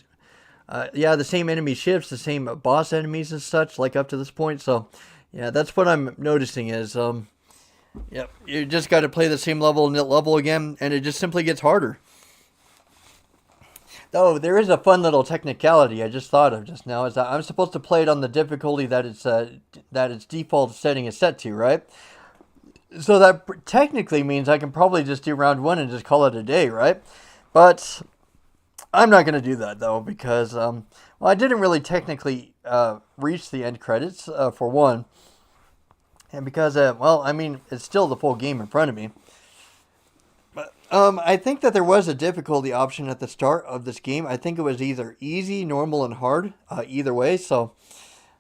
[SPEAKER 1] The same enemy ships, the same boss enemies and such, like up to this point. So, yeah, that's what I'm noticing is, yep, you just got to play the same level again, and it just simply gets harder. Though there is a fun little technicality I just thought of just now is that I'm supposed to play it on the difficulty that its default setting is set to, right? So that technically means I can probably just do round 1 and just call it a day, right? But I'm not going to do that, though, because, well, I didn't really technically reach the end credits, for one. And because, well, I mean, it's still the full game in front of me. But I think that there was a difficulty option at the start of this game. I think it was either easy, normal, and hard, either way. So,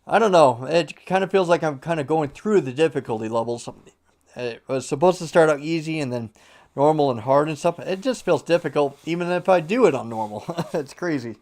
[SPEAKER 1] I don't know. It kind of feels like I'm kind of going through the difficulty levels. It was supposed to start out easy and then normal and hard and stuff. It just feels difficult even if I do it on normal. It's crazy.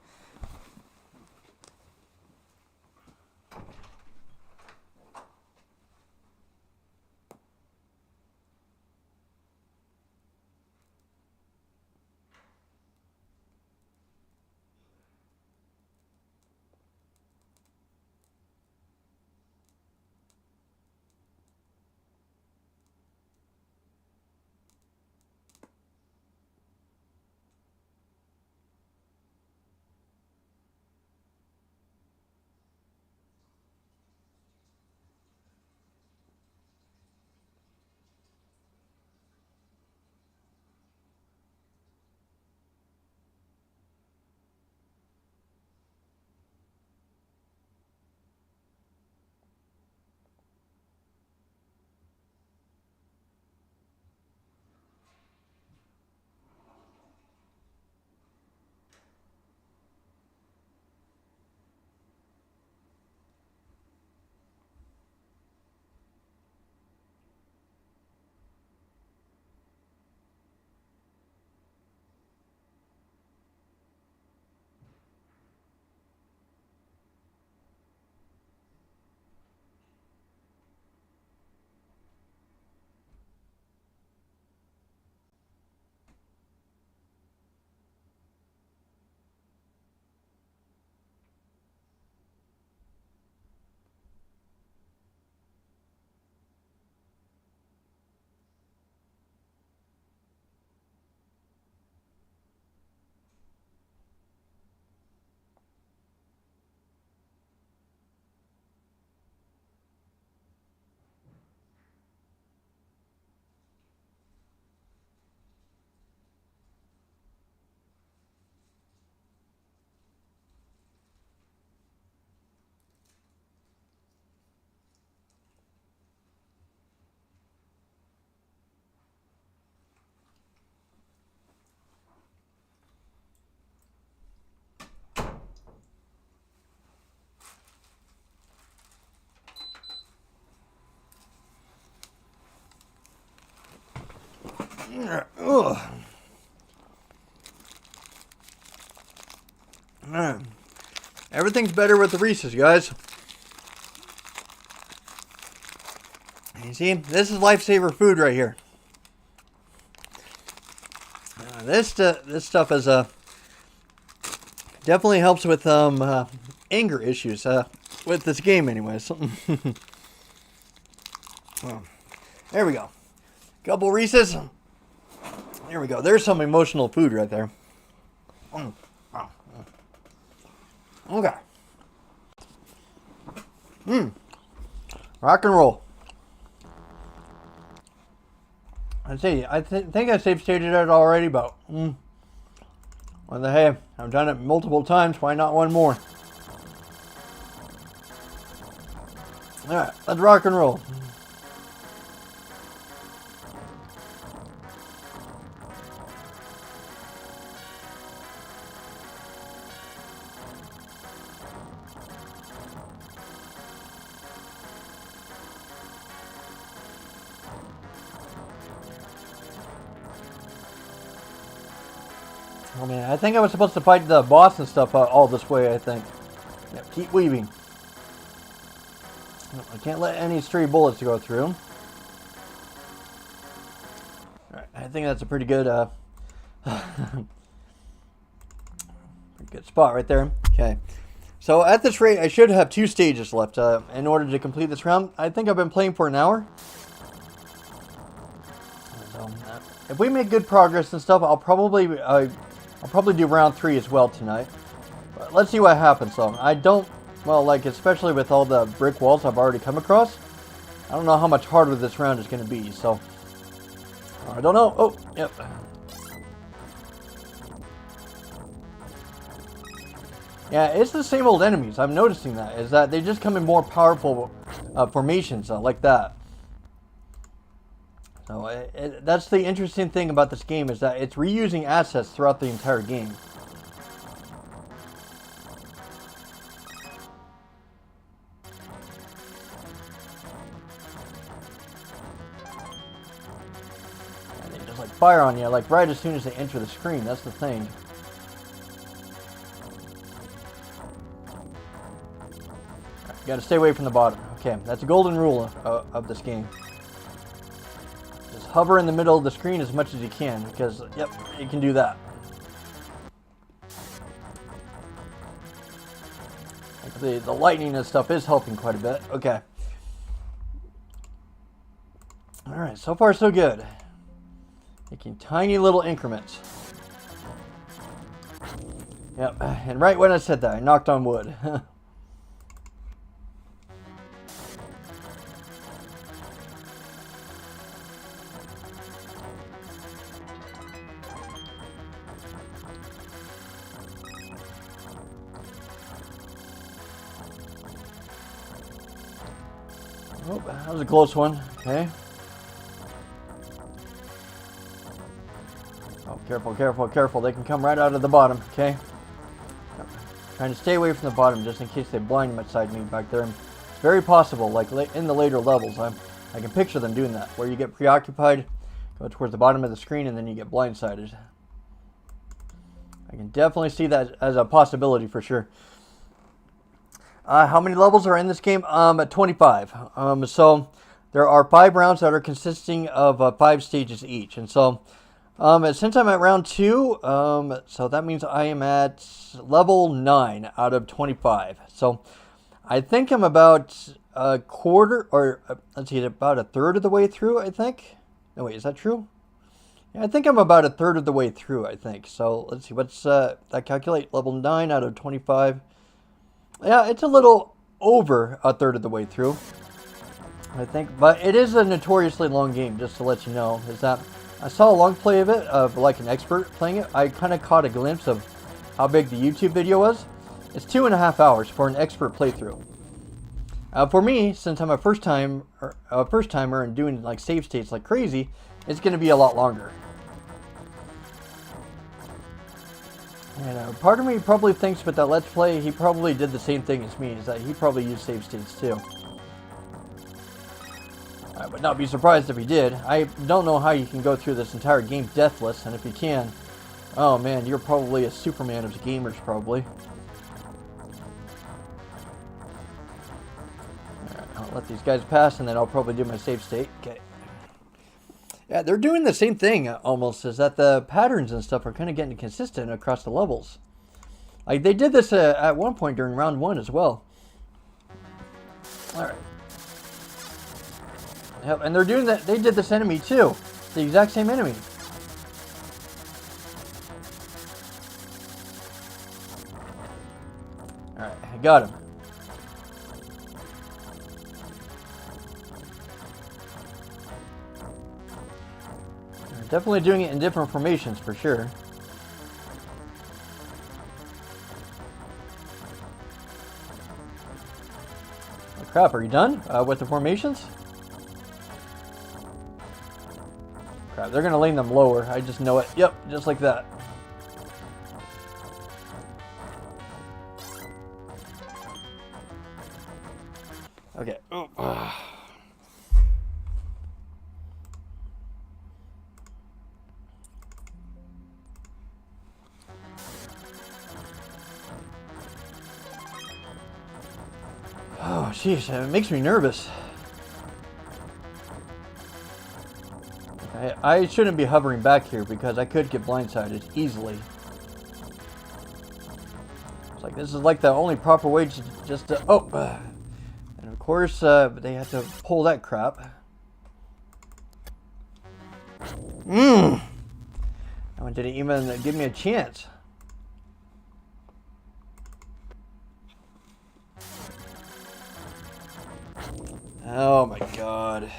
[SPEAKER 1] Everything's better with the Reese's, guys. You see, this is lifesaver food right here. This stuff is definitely helps with anger issues with this game, anyways. There we go. Couple Reese's. There we go. There's some emotional food right there. Okay. Rock and roll. I think I save stated it already, but well, hey, I've done it multiple times. Why not one more? All right, let's rock and roll. Oh man, I think I was supposed to fight the boss and stuff all this way, I think. Yep, keep weaving. I can't let any stray bullets go through. Alright, I think that's a pretty good spot right there. Okay. So at this rate, I should have 2 stages left in order to complete this round. I think I've been playing for an hour. So, if we make good progress and stuff, I'll probably do round 3 as well tonight. But let's see what happens though. I don't, well, like especially with all the brick walls I've already come across, I don't know how much harder this round is going to be. So I don't know. Oh, yep. Yeah, it's the same old enemies. I'm noticing that. Is that they just come in more powerful formations like that. So that's the interesting thing about this game, is that it's reusing assets throughout the entire game. And they just like fire on you, like right as soon as they enter the screen. That's the thing. You got to stay away from the bottom. Okay, that's a golden rule of this game. Hover in the middle of the screen as much as you can, because, yep, you can do that. Actually, the lightning and stuff is helping quite a bit. Okay. Alright, so far so good. Making tiny little increments. Yep, and right when I said that, I knocked on wood. Oh, that was a close one. Okay. Oh, careful, careful, careful. They can come right out of the bottom. Okay. Trying to stay away from the bottom just in case they blind me back there. And it's very possible, like in the later levels, I can picture them doing that, where you get preoccupied, go towards the bottom of the screen, and then you get blindsided. I can definitely see that as a possibility for sure. How many levels are in this game? 25. So there are 5 rounds that are consisting of 5 stages each. And so since I'm at round 2, so that means I am at level 9 out of 25. So I think I'm about a quarter, or let's see, about a third of the way through, I think. No, wait, is that true? Yeah, I think I'm about a third of the way through, I think. So let's see, what's that calculate? Level 9 out of 25. Yeah, it's a little over a third of the way through, I think. But it is a notoriously long game, just to let you know. Is that I saw a long play of it, of like an expert playing it. I kind of caught a glimpse of how big the YouTube video was. It's 2.5 hours for an expert playthrough. For me, since I'm a first timer and doing like save states like crazy, it's going to be a lot longer. And part of me probably thinks with that Let's Play, he probably did the same thing as me, is that he probably used save states too. would not be surprised if he did. I don't know how you can go through this entire game deathless, and if you can, oh man, you're probably a Superman of gamers, probably. Alright, I'll let these guys pass, and then I'll probably do my save state. Okay. Yeah, they're doing the same thing, almost, is that the patterns and stuff are kind of getting consistent across the levels. Like, they did this at one point during round 1 as well. Alright. Yep, and they're doing that. They did this enemy too. The exact same enemy. Alright, I got him. They're definitely doing it in different formations for sure. Oh, crap, are you done with the formations? Crap, they're going to lane them lower. I just know it. Yep, just like that. Okay. Oh, jeez, it makes me nervous. I shouldn't be hovering back here because I could get blindsided easily. It's like, this is like the only proper way to just to, and of course they had to pull that crap. That one didn't even give me a chance. Oh my god.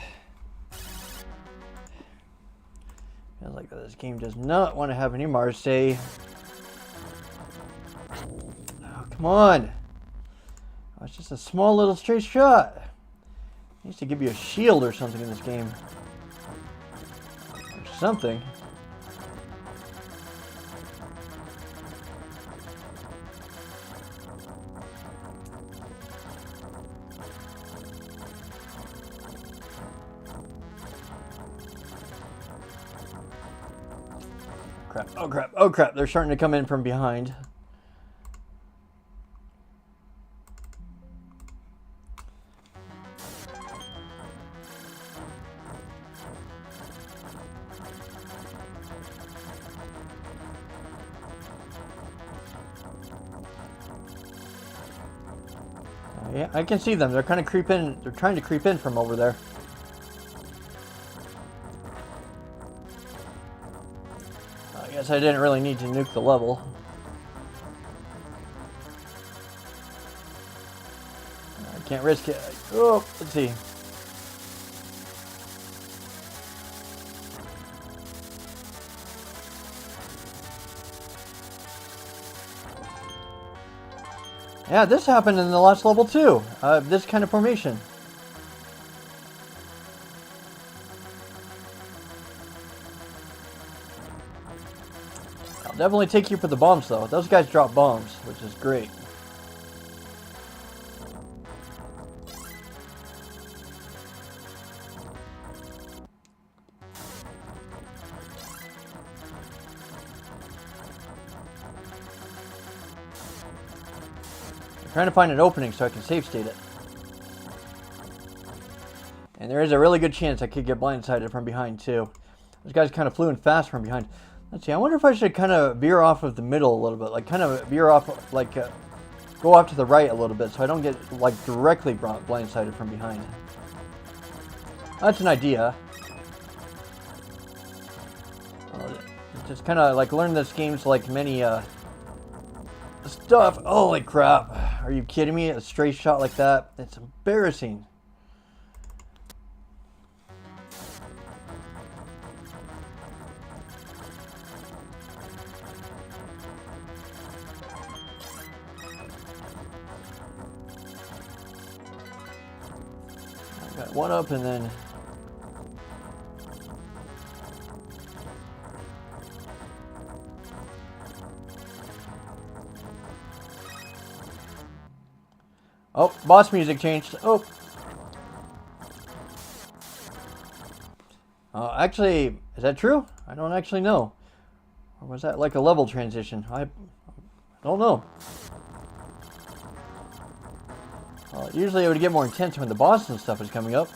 [SPEAKER 1] Feels like this game does not want to have any Marseille. Oh, come on. Oh, it's just a small little straight shot. It needs to give you a shield or something in this game. Or something. Crap, oh crap, oh crap, they're starting to come in from behind. Yeah, I can see them. They're kind of creeping. They're trying to creep in from over there. I guess I didn't really need to nuke the level. I can't risk it. Oh, let's see. Yeah, this happened in the last level too. This kind of formation. I'll definitely take you for the bombs though. Those guys drop bombs, which is great. Trying to find an opening so I can save state it. And there is a really good chance I could get blindsided from behind too. Those guys kind of flew in fast from behind. Let's see, I wonder if I should kind of veer off of the middle a little bit. Like kind of veer off, like go off to the right a little bit so I don't get like directly blindsided from behind. That's an idea. Just kind of like learn this game's like many stuff. Holy crap. Are you kidding me? A straight shot like that? It's embarrassing. I got one up and then... Oh, boss music changed. Oh. Actually, is that true? I don't actually know. Or was that like a level transition? I don't know. Usually it would get more intense when the boss and stuff is coming up.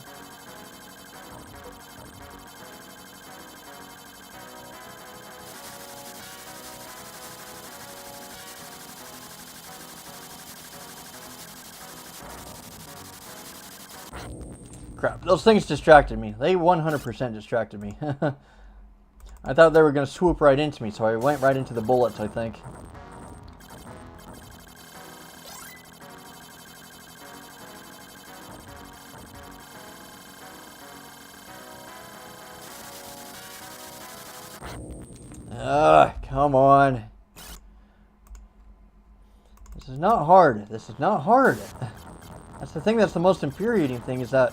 [SPEAKER 1] Crap, those things distracted me. They 100% distracted me. I thought they were going to swoop right into me, so I went right into the bullets, I think. Come on. This is not hard. This is not hard. That's the thing that's the most infuriating thing, is that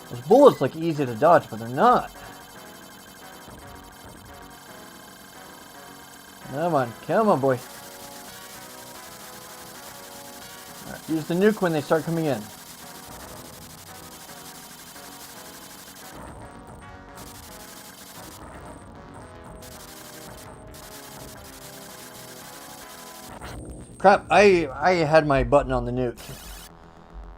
[SPEAKER 1] those bullets look easy to dodge, but they're not. Come on, boy. Right, use the nuke when they start coming in. Crap, I had my button on the nuke.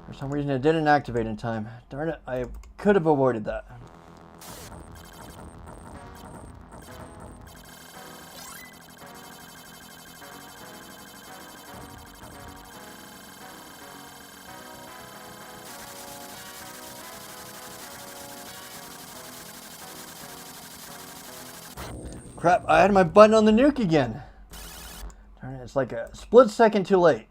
[SPEAKER 1] For some reason it didn't activate in time. Darn it, I could have avoided that. Crap, I had my button on the nuke again. Darn it, it's like a split second too late.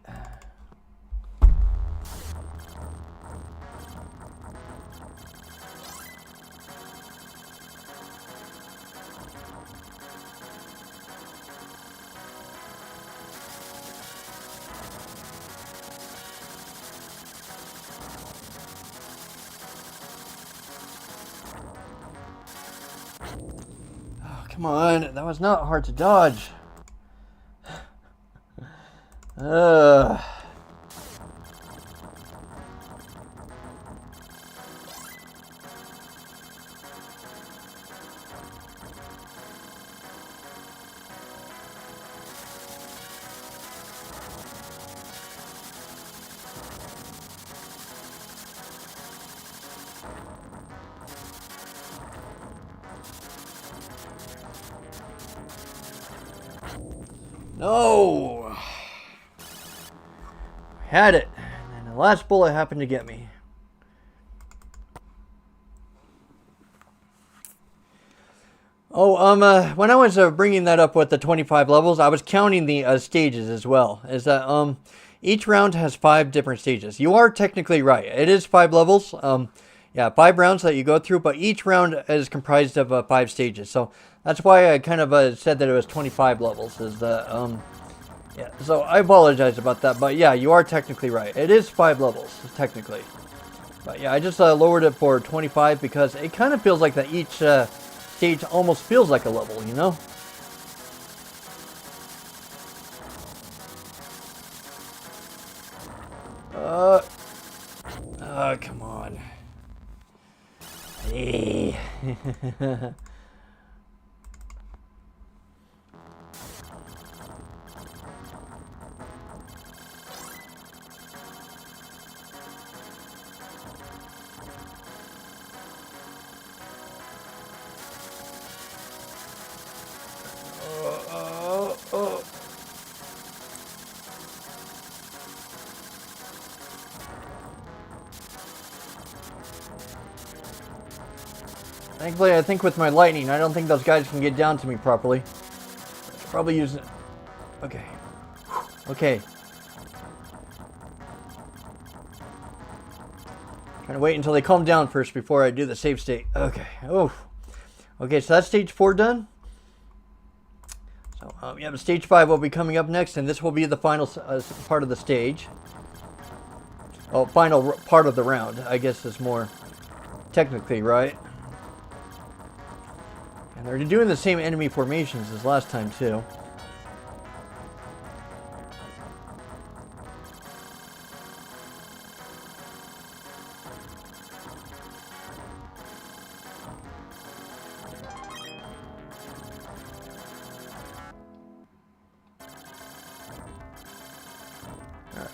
[SPEAKER 1] Come on, that was not hard to dodge. No! Had it. And the last bullet happened to get me. Oh, when I was bringing that up with the 25 levels, I was counting the stages as well. Is that each round has 5 different stages. You are technically right. It is 5 levels. Yeah, 5 rounds that you go through, but each round is comprised of 5 stages. So that's why I kind of said that it was 25 levels. Is that yeah? So I apologize about that, but yeah, you are technically right. It is 5 levels technically. But yeah, I just lowered it for 25 because it kind of feels like that each stage almost feels like a level, you know? Come on. Hey. Thankfully, I think with my lightning, I don't think those guys can get down to me properly. I should probably use it. Okay. Okay. Trying to wait until they calm down first before I do the save state. Okay. Oh. Okay, so that's stage 4 done. So, yeah, but stage 5 will be coming up next, and this will be the final part of the stage. Oh, final part of the round, I guess is more technically, right? And they're doing the same enemy formations as last time, too.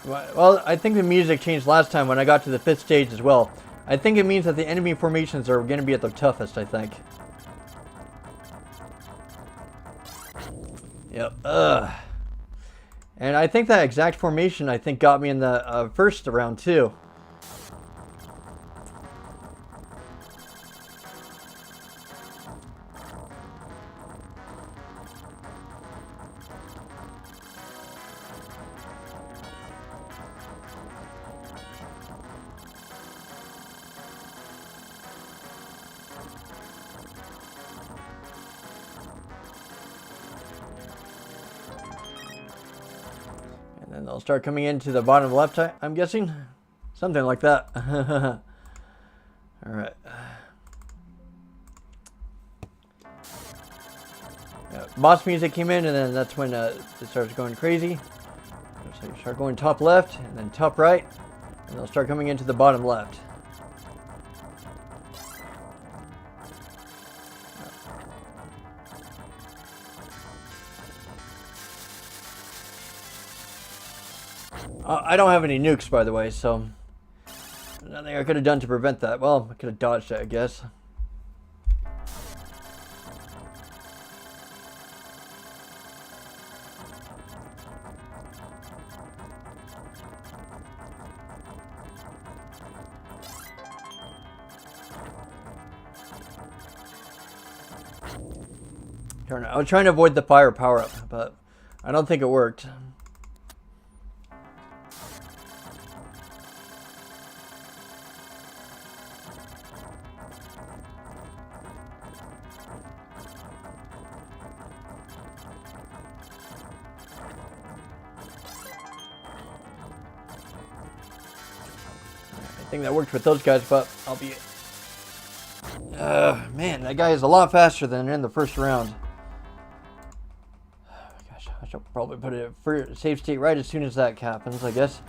[SPEAKER 1] Well, I think the music changed last time when I got to the 5th stage as well. I think it means that the enemy formations are going to be at their toughest, I think. Yep. And I think that exact formation, I think, got me in the first round, too. And they'll start coming into the bottom left, I'm guessing. Something like that. Alright. Boss music came in, and then that's when it starts going crazy. So you start going top left, and then top right, and they'll start coming into the bottom left. I don't have any nukes, by the way, so nothing I could have done to prevent that. Well, I could have dodged it, I guess. I was trying to avoid the fire power-up, but I don't think it worked. I think that worked with those guys, but I'll be... man, that guy is a lot faster than in the first round. Gosh, I should probably put it for save state right as soon as that happens, I guess.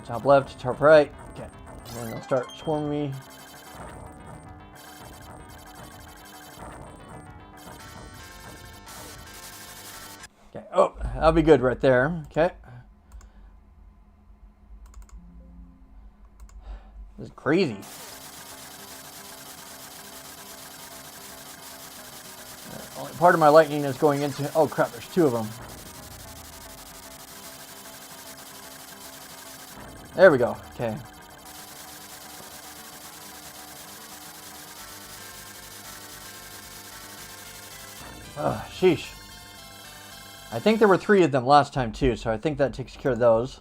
[SPEAKER 1] Top left, top right. Okay, and then they'll start swarming me. Okay. Oh, that'll be good right there. Okay. This is crazy. Only part of my lightning is going into... Oh, crap, there's two of them. There we go. Okay. Oh, sheesh. I think there were 3 of them last time too, so I think that takes care of those.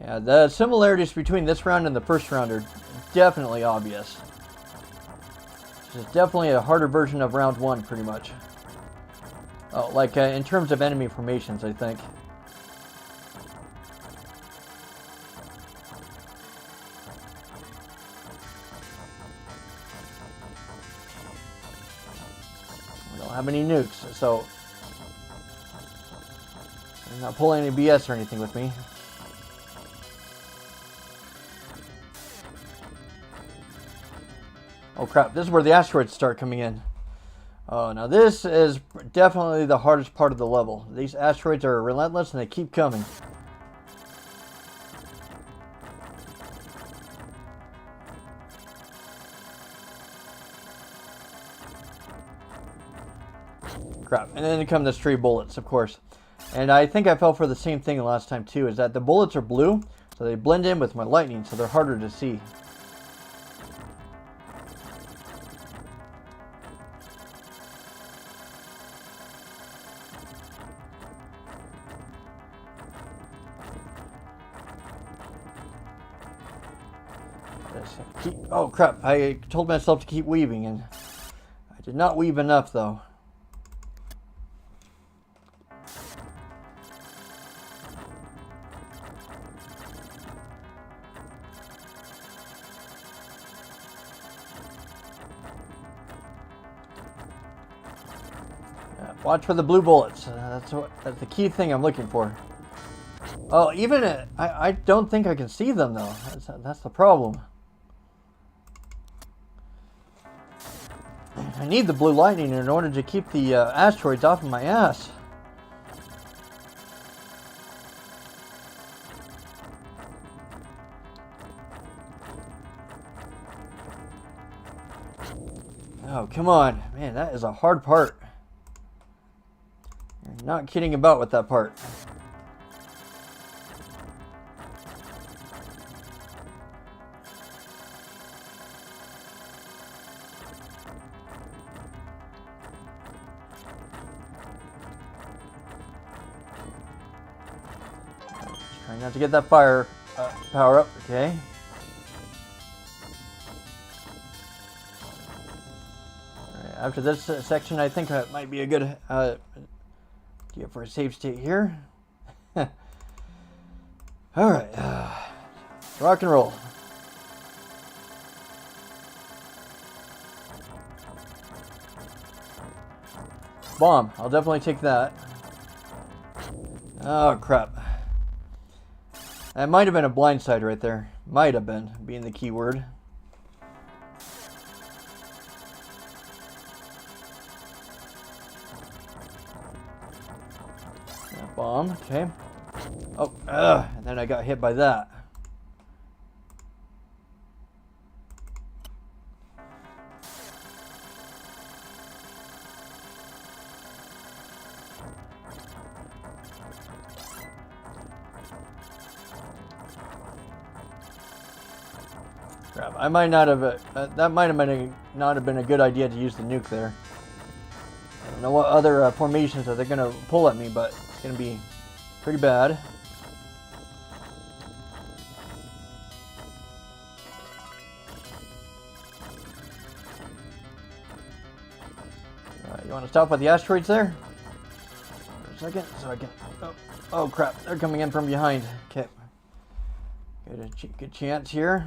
[SPEAKER 1] Yeah, the similarities between this round and the first round are definitely obvious. This is definitely a harder version of round 1, pretty much. Oh, like in terms of enemy formations, I think. Have any nukes, so I'm not pulling any BS or anything with me. Oh crap, this is where the asteroids start coming in. Oh, now this is definitely the hardest part of the level. These asteroids are relentless and they keep coming. Crap, and then come the stray bullets, of course. And I think I fell for the same thing last time too, is that the bullets are blue, so they blend in with my lightning, so they're harder to see. Oh crap, I told myself to keep weaving, and I did not weave enough though. Watch for the blue bullets. That's the key thing I'm looking for. Oh, even I don't think I can see them though. That's the problem. I need the blue lightning in order to keep the asteroids off of my ass. Oh, come on. Man, that is a hard part. You're not kidding about with that part. Trying not to get that fire power up, okay? After this section, I think it might be a good idea for a save state here. Alright, rock and roll. Bomb, I'll definitely take that. Oh crap. That might have been a blindside right there. Might have been, being the key word. Bomb, okay. Oh, and then I got hit by that. Crap, I might not have, that might have been not have been a good idea to use the nuke there. I don't know what other formations that they're going to pull at me, but it's going to be pretty bad. You want to stop with the asteroids there? For a second, so I can... Oh crap, they're coming in from behind. Okay. Got a good chance here.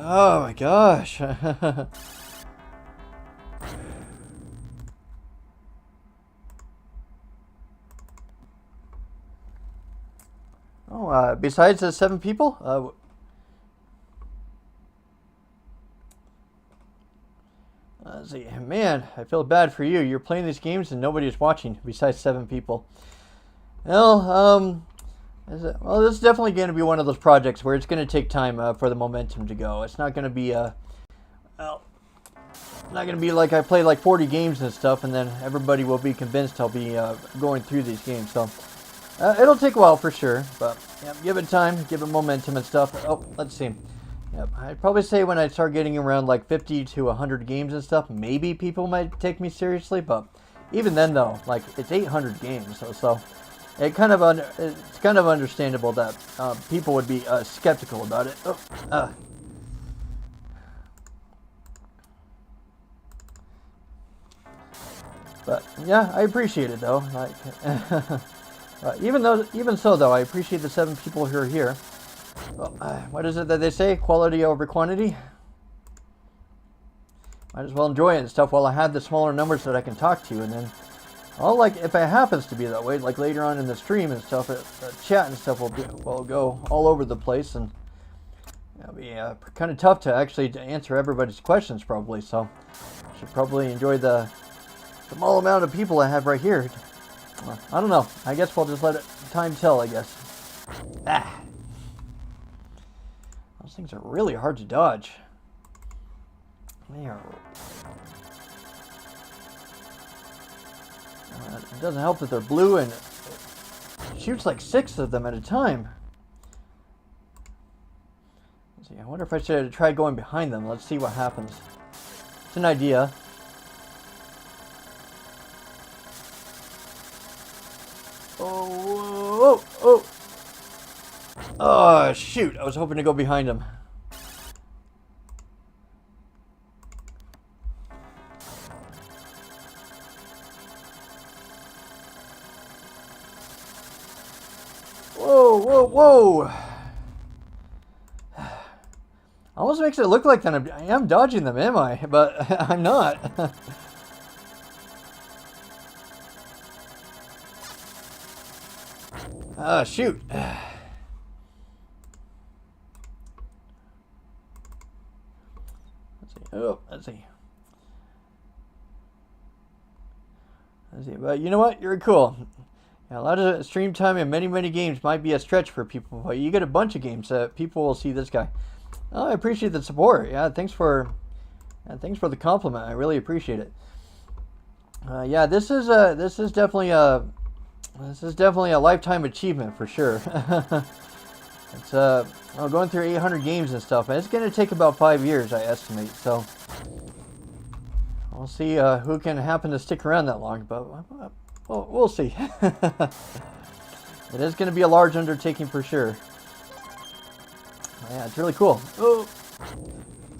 [SPEAKER 1] Oh my gosh. Besides the 7 people, let's see. Man, I feel bad for you. You're playing these games and nobody's watching besides 7 people. Well, this is definitely going to be one of those projects where it's going to take time for the momentum to go. It's not going to be not going to be like I play like 40 games and stuff, and then everybody will be convinced I'll be going through these games. So it'll take a while for sure, but yeah, give it time, give it momentum and stuff. Oh, let's see. Yep, I'd probably say when I start getting around like 50 to 100 games and stuff, maybe people might take me seriously. But even then, though, like it's 800 games, so it's kind of understandable that people would be skeptical about it. But yeah, I appreciate it though. Like, even so though, I appreciate the 7 people who are here. Well, what is it that they say? Quality over quantity. Might as well enjoy it and stuff while I have the smaller numbers that I can talk to, and then, well, like if it happens to be that way, like later on in the stream and stuff, chat and stuff will go all over the place, and it'll be kind of tough to actually answer everybody's questions probably. So, I should probably enjoy the small amount of people I have right here. Well, I don't know. I guess we'll just let time tell, I guess. Those things are really hard to dodge. They are... it doesn't help that they're blue and it shoots like 6 of them at a time. Let's see, I wonder if I should try going behind them. Let's see what happens. It's an idea. Oh, shoot. I was hoping to go behind him. Whoa, whoa, whoa! Almost makes it look like that I am dodging them, am I? But I'm not. Shoot. Let's see. Oh, let's see. Let's see. But you know what? You're cool. Yeah, a lot of stream time and many games might be a stretch for people, but you get a bunch of games that people will see this guy. Oh, I appreciate the support. Yeah, thanks for the compliment. I really appreciate it. Yeah, this is definitely a lifetime achievement for sure. It's going through 800 games and stuff, and it's gonna take about 5 years, I estimate. So we'll see who can happen to stick around that long, but we'll see. It is gonna be a large undertaking for sure. Yeah, it's really cool.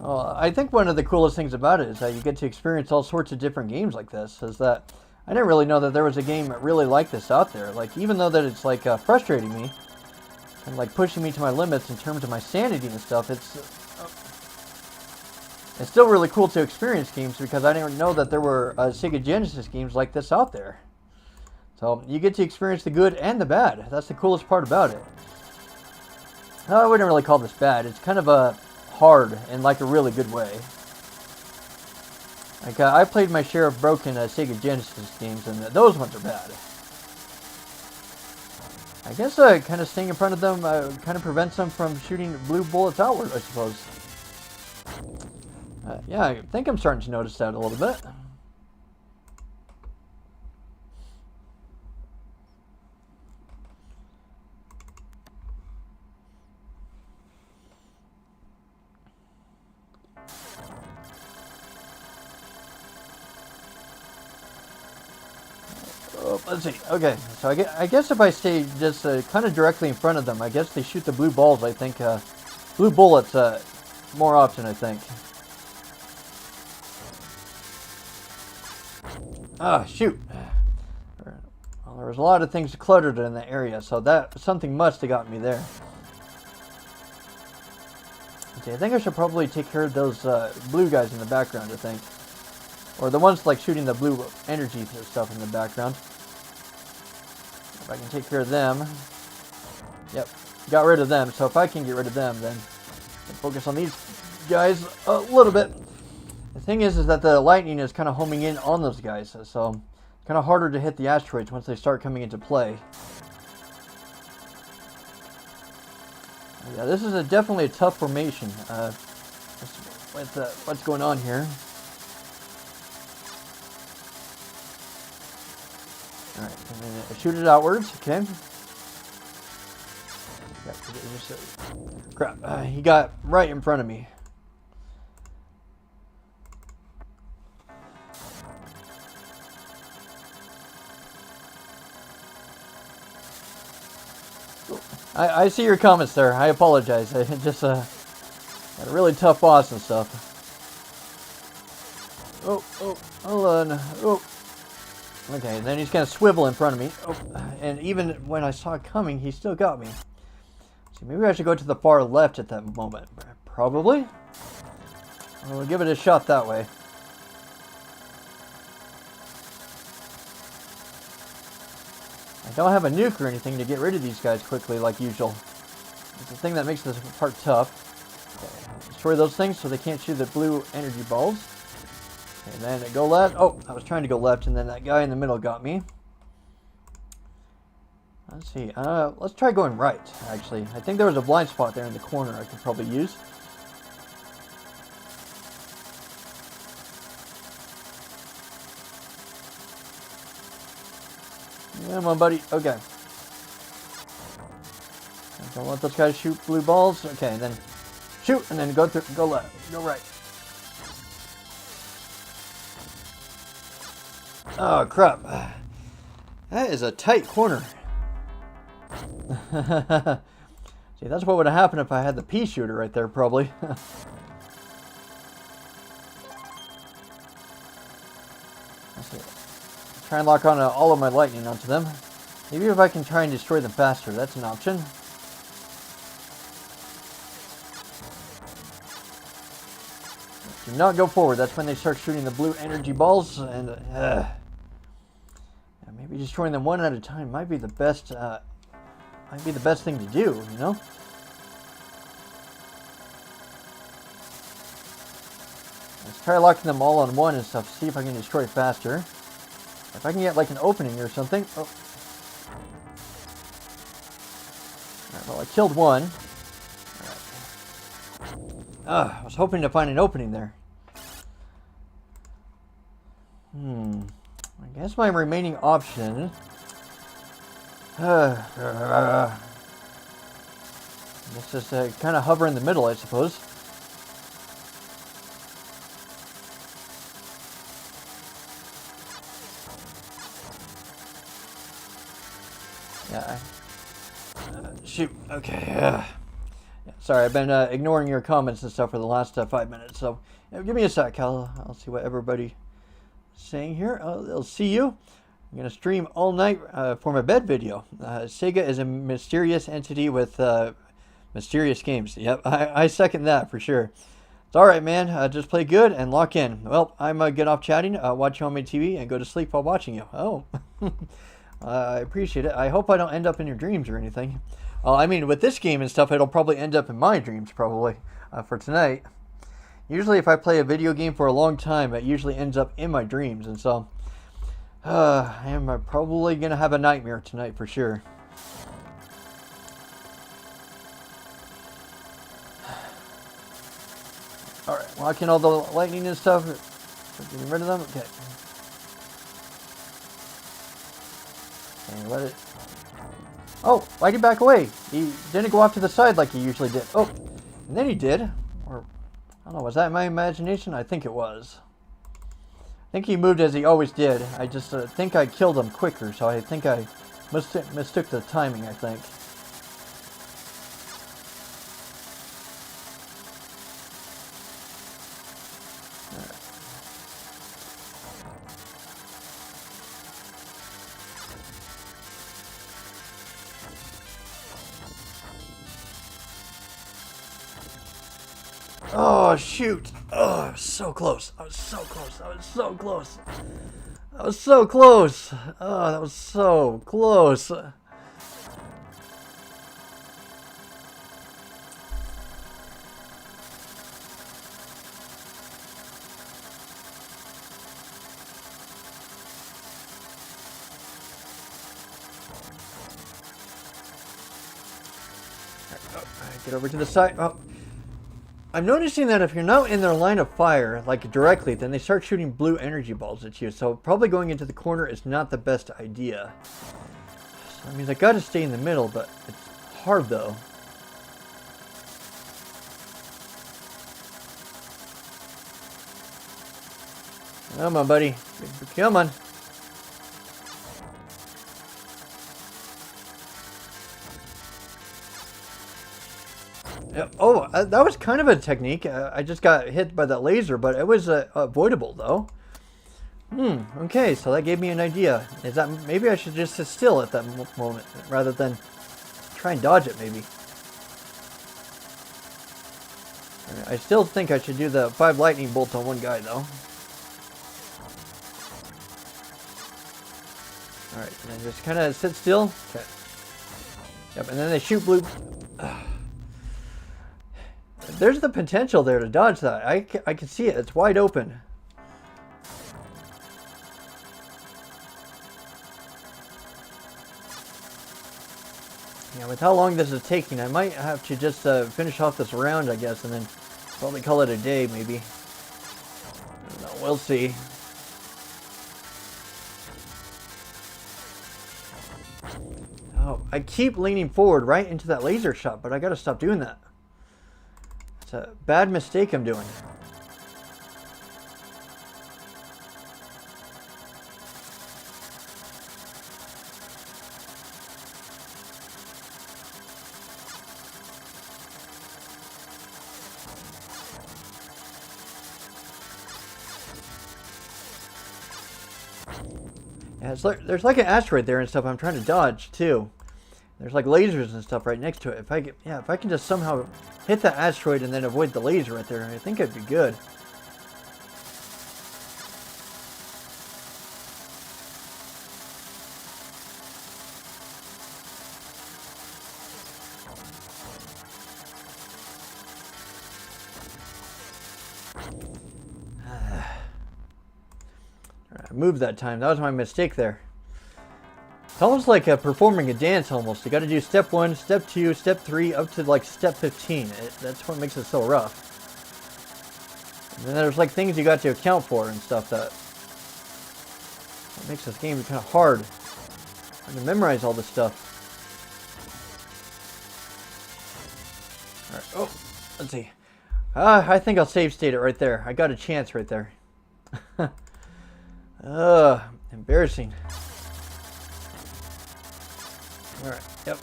[SPEAKER 1] I think one of the coolest things about it is that you get to experience all sorts of different games like this. Is that I didn't really know that there was a game really like this out there. Like, even though that it's like frustrating me and like pushing me to my limits in terms of my sanity and stuff, it's still really cool to experience games because I didn't know that there were Sega Genesis games like this out there. So you get to experience the good and the bad. That's the coolest part about it. I wouldn't really call this bad. It's kind of hard in like a really good way. Like I played my share of broken Sega Genesis games, and those ones are bad. I guess kind of staying in front of them kind of prevents them from shooting blue bullets outward, I suppose. Yeah, I think I'm starting to notice that a little bit. Let's see. Okay, so I guess if I stay just kind of directly in front of them, I guess they shoot the blue balls, I think, blue bullets more often, I think. Shoot. Well, there was a lot of things cluttered in the area, so something must have gotten me there. Okay, I think I should probably take care of those blue guys in the background, I think. Or the ones like shooting the blue energy stuff in the background. If I can take care of them. Yep, got rid of them. So if I can get rid of them, then I can focus on these guys a little bit. The thing is that the lightning is kind of homing in on those guys, so it's kind of harder to hit the asteroids once they start coming into play. Yeah, this is definitely a tough formation with what's going on here. Alright, and then shoot it outwards, okay. Crap, he got right in front of me. I see your comments there. I apologize. I just had a really tough boss and stuff. Oh, hold on. Oh. Okay, then he's going to swivel in front of me. Oh, and even when I saw it coming, he still got me. So maybe I should go to the far left at that moment. Probably. We'll give it a shot that way. I don't have a nuke or anything to get rid of these guys quickly like usual. It's the thing that makes this part tough. Okay, destroy those things so they can't shoot the blue energy balls. And then go left. Oh, I was trying to go left, and then that guy in the middle got me. Let's see. Let's try going right, actually. I think there was a blind spot there in the corner I could probably use. Come on, buddy. Okay. Don't let those guys shoot blue balls. Okay, and then shoot, and then go left, go right. Oh, crap. That is a tight corner. See, that's what would have happened if I had the pea shooter right there, probably. Let's see. Try and lock on all of my lightning onto them. Maybe if I can try and destroy them faster, that's an option. Do not go forward. That's when they start shooting the blue energy balls, and maybe destroying them one at a time might be the best. Might be the best thing to do, you know. Let's try locking them all on one and stuff. See if I can destroy it faster. If I can get like an opening or something. Oh. Alright, well, I killed one. Alright. I was hoping to find an opening there. I guess my remaining option. Let's just kind of hover in the middle, I suppose. Yeah. Shoot. Okay. Yeah, sorry, I've been ignoring your comments and stuff for the last 5 minutes. So give me a sec. I'll see what everybody's saying here. I'll see you. I'm going to stream all night for my bed video. Sega is a mysterious entity with mysterious games. Yep, I second that for sure. It's alright, man. Just play good and lock in. Well, I'm going to get off chatting, watch you on my TV, and go to sleep while watching you. Oh, I appreciate it. I hope I don't end up in your dreams or anything. I mean, with this game and stuff, it'll probably end up in my dreams, probably, for tonight. Usually, if I play a video game for a long time, it usually ends up in my dreams, and so I am probably going to have a nightmare tonight for sure. Alright, locking all the lightning and stuff. Getting rid of them. Okay. And let it. Oh, why'd he back away? He didn't go off to the side like he usually did. Oh, and then he did. Or, I don't know, was that my imagination? I think it was. I think he moved as he always did. I just think I killed him quicker, so I think I mistook the timing, I think. Oh, shoot. Oh, I was so close. I was so close. I was so close. I was so close. Oh, that was so close. Get over to the side. Oh. I'm noticing that if you're not in their line of fire, like directly, then they start shooting blue energy balls at you. So probably going into the corner is not the best idea. So that means I gotta stay in the middle, but it's hard though. Come on, buddy. Come on. Oh, that was kind of a technique. I just got hit by that laser, but it was avoidable, though. Okay, so that gave me an idea. Is that maybe I should just sit still at that moment, rather than try and dodge it, maybe. I still think I should do the 5 lightning bolts on one guy, though. Alright, and then just kind of sit still. Okay. Yep, and then they shoot blue... There's the potential there to dodge that. I can see it. It's wide open. Yeah, with how long this is taking, I might have to just finish off this round, I guess, and then probably call it a day, maybe. I don't know. We'll see. Oh, I keep leaning forward right into that laser shot, but I gotta stop doing that. It's a bad mistake I'm doing. Yeah, it's like, there's like an asteroid there and stuff I'm trying to dodge too. There's like lasers and stuff right next to it. If I can just somehow hit that asteroid and then avoid the laser right there, I think it'd be good. I moved that time. That was my mistake there. It's almost like performing a dance almost. You got to do step 1, step 2, step 3, up to like step 15. That's what makes it so rough. And then there's like things you got to account for and stuff that makes this game kind of hard. Hard to memorize all this stuff. Alright, oh, let's see. I think I'll save state it right there. I got a chance right there. Embarrassing. Alright, yep.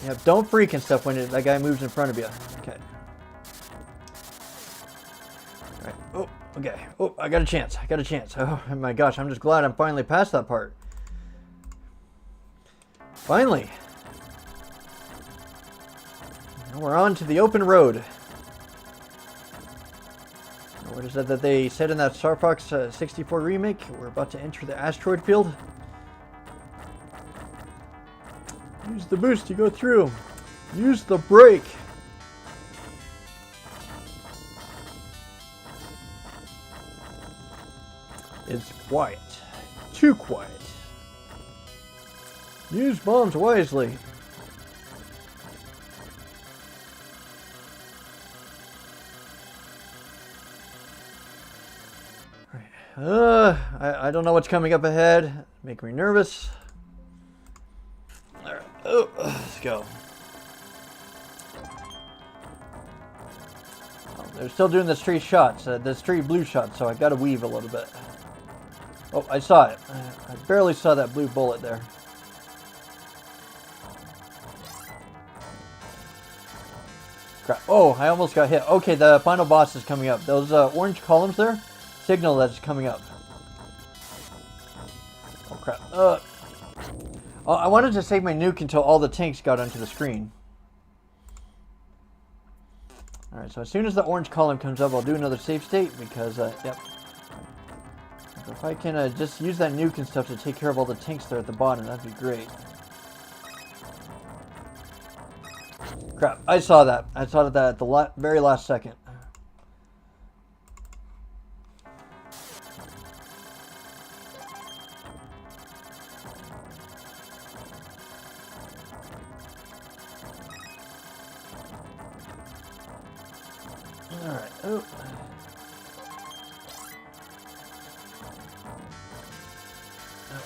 [SPEAKER 1] Yep, don't freak and stuff when that guy moves in front of you. Okay. Alright, oh, okay. Oh, I got a chance. I got a chance. Oh my gosh, I'm just glad I'm finally past that part. Finally. Now we're on to the open road. What is that they said in that Star Fox 64 remake? We're about to enter the asteroid field. Use the boost to go through. Use the brake. It's quiet. Too quiet. Use bombs wisely. I don't know what's coming up ahead. Make me nervous. Alright, oh, let's go. Oh, they're still doing the straight shots, the straight blue shots, so I gotta weave a little bit. Oh, I saw it. I barely saw that blue bullet there. Crap. Oh, I almost got hit. Okay, the final boss is coming up. Those orange columns there signal that it's coming up. Oh crap. Oh, I wanted to save my nuke until all the tanks got onto the screen. Alright, so as soon as the orange column comes up, I'll do another save state because, yep. If I can just use that nuke and stuff to take care of all the tanks there at the bottom, that'd be great. Crap, I saw that. I saw that at the very last second. Alright, oh.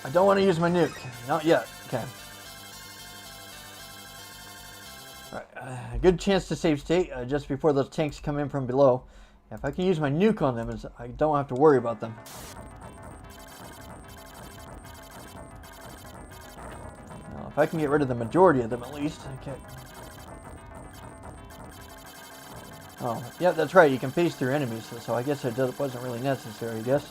[SPEAKER 1] I don't want to use my nuke. Not yet. Okay. Alright, a good chance to save state just before those tanks come in from below. If I can use my nuke on them, I don't have to worry about them. Now, if I can get rid of the majority of them at least. Okay. Oh, yeah, that's right. You can phase through enemies, so I guess it wasn't really necessary, I guess.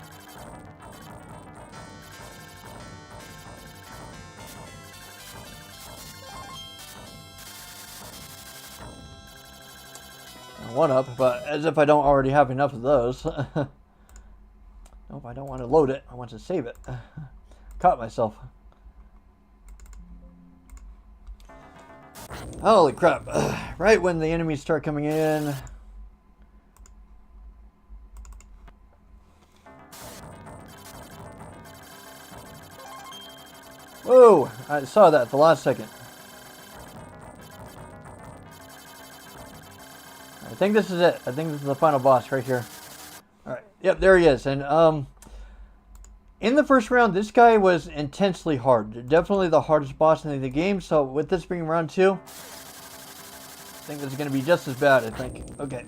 [SPEAKER 1] One up, but as if I don't already have enough of those. Nope, I don't want to load it. I want to save it. Caught myself. Holy crap. Right when the enemies start coming in. Whoa! I saw that at the last second. I think this is it. I think this is the final boss right here. Alright. Yep, there he is. And in the first round, this guy was intensely hard. Definitely the hardest boss in the game. So with this being round 2, I think this is going to be just as bad, I think. Okay.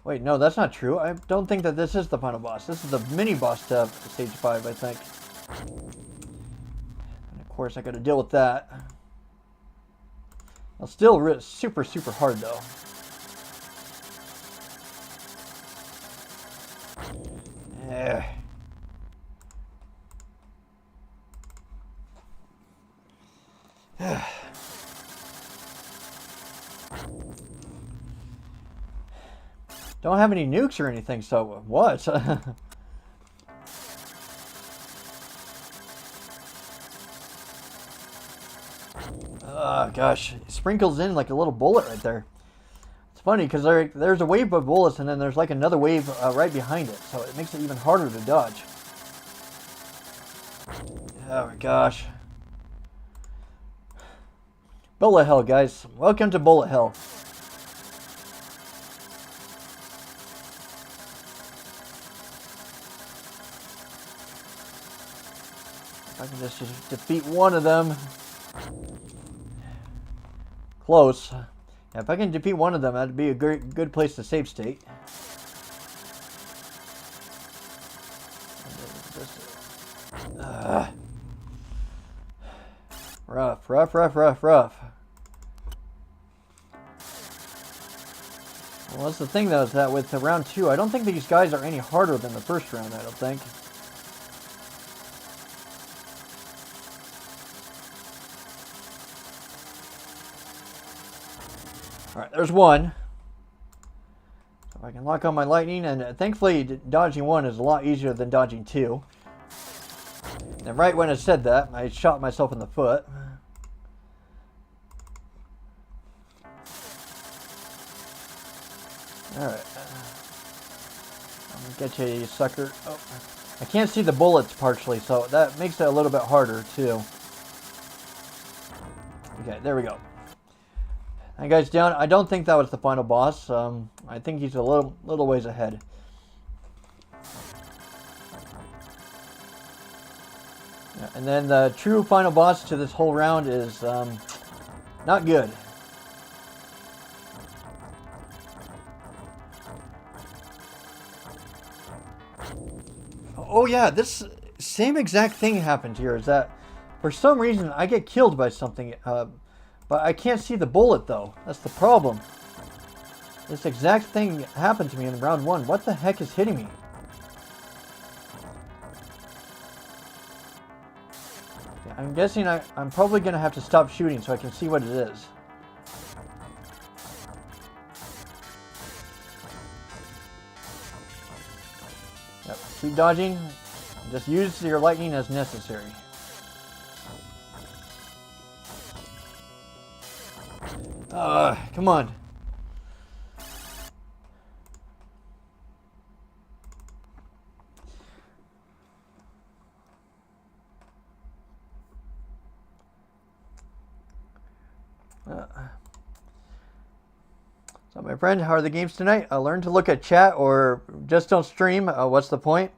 [SPEAKER 1] Wait, no, that's not true. I don't think that this is the final boss. This is the mini boss to stage 5, I think. And of course, I got to deal with that. Well, still super, super hard, though. Yeah. Don't have any nukes or anything, so what? Oh, gosh. It sprinkles in like a little bullet right there. It's funny because there's a wave of bullets and then there's like another wave right behind it, so it makes it even harder to dodge. Oh my gosh. Bullet hell, guys. Welcome to bullet hell. If I can just defeat one of them. Close. Yeah, if I can defeat one of them, that'd be a good place to save state. Rough. Well, that's the thing, though, is that with round 2, I don't think these guys are any harder than the first round, I don't think. Alright, there's one. So I can lock on my lightning, and thankfully dodging one is a lot easier than dodging 2. And right when I said that, I shot myself in the foot. Alright. I'm gonna get you, you sucker. Oh, I can't see the bullets partially, so that makes it a little bit harder, too. Okay, there we go. That guy's down. I don't think that was the final boss. I think he's a little ways ahead. Yeah, and then the true final boss to this whole round is not good. Oh yeah, this same exact thing happened here. Is that for some reason I get killed by something, but I can't see the bullet though. That's the problem. This exact thing happened to me in round 1. What the heck is hitting me? Yeah, I'm guessing I'm probably gonna have to stop shooting so I can see what it is. Yep, keep dodging. Just use your lightning as necessary. Come on. So my friend, how are the games tonight? Learn to look at chat or just don't stream. What's the point?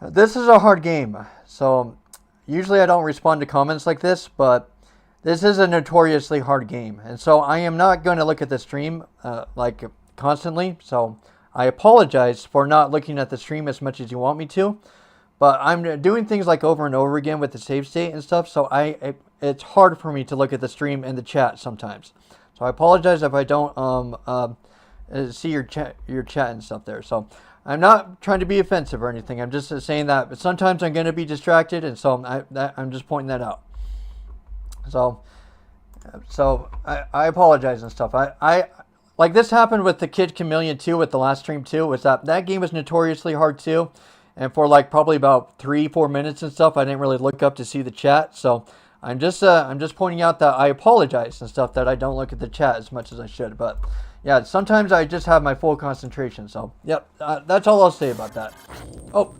[SPEAKER 1] This is a hard game, so usually I don't respond to comments like this, but this is a notoriously hard game, and so I am not going to look at the stream like constantly, so I apologize for not looking at the stream as much as you want me to, but I'm doing things like over and over again with the save state and stuff, so it's hard for me to look at the stream and the chat sometimes. So I apologize if I don't see your chat and stuff there. So I'm not trying to be offensive or anything. I'm just saying that sometimes I'm going to be distracted, and so I'm just pointing that out. So I apologize and stuff. I like this happened with the Kid Chameleon 2 with the last stream too. Was that game was notoriously hard too, and for like probably about 3-4 minutes and stuff, I didn't really look up to see the chat. So I'm just pointing out that I apologize and stuff that I don't look at the chat as much as I should, but. Yeah, sometimes I just have my full concentration, so, yep, that's all I'll say about that. Oh,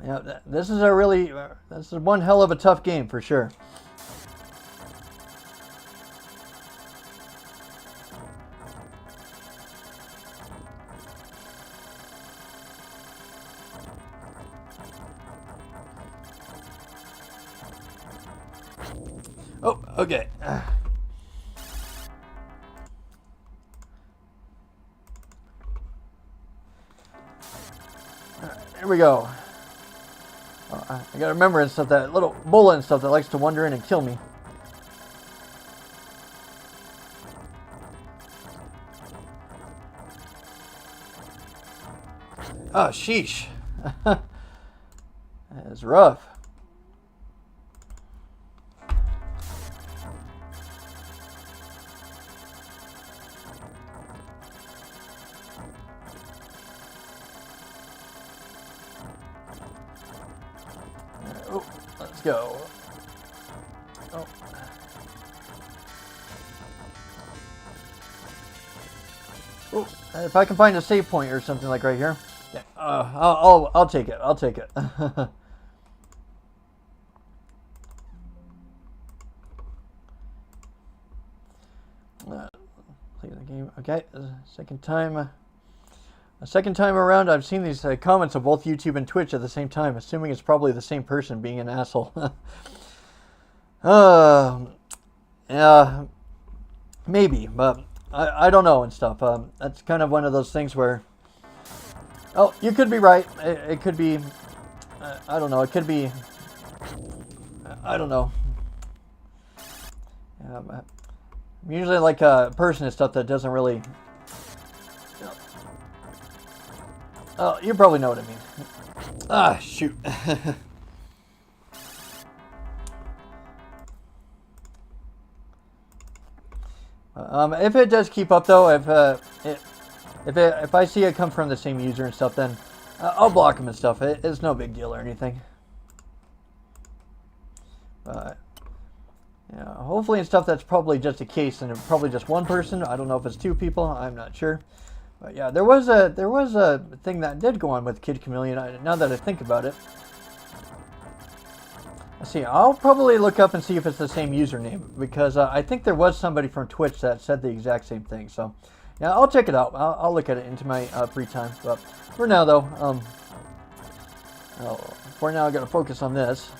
[SPEAKER 1] yeah, this is this is one hell of a tough game, for sure. Oh, okay. Here we go. I gotta remember and stuff, that little bullet and stuff that likes to wander in and kill me. Oh, sheesh. That is rough. Oh. go. Oh. Oh, if I can find a save point or something like right here. Yeah, I'll take it. I'll take it. Play the game. Okay, second time. A second time around, I've seen these comments of both YouTube and Twitch at the same time, assuming it's probably the same person being an asshole. Yeah, maybe, but I don't know and stuff. That's kind of one of those things where, oh, you could be right. It could be, I don't know. It could be, I don't know. I'm usually like a person and stuff that doesn't really. Oh, you probably know what I mean. Ah, shoot. If it does keep up though, if I see it come from the same user and stuff, then I'll block him and stuff. It's no big deal or anything. But yeah, hopefully and stuff that's probably just a case and probably just one person. I don't know if it's two people. I'm not sure. But yeah, there was a thing that did go on with Kid Chameleon. Now that I think about it, let's see. I'll probably look up and see if it's the same username because I think there was somebody from Twitch that said the exact same thing. So yeah, I'll check it out. I'll look at it into my free time. But for now, though, for now I got to focus on this.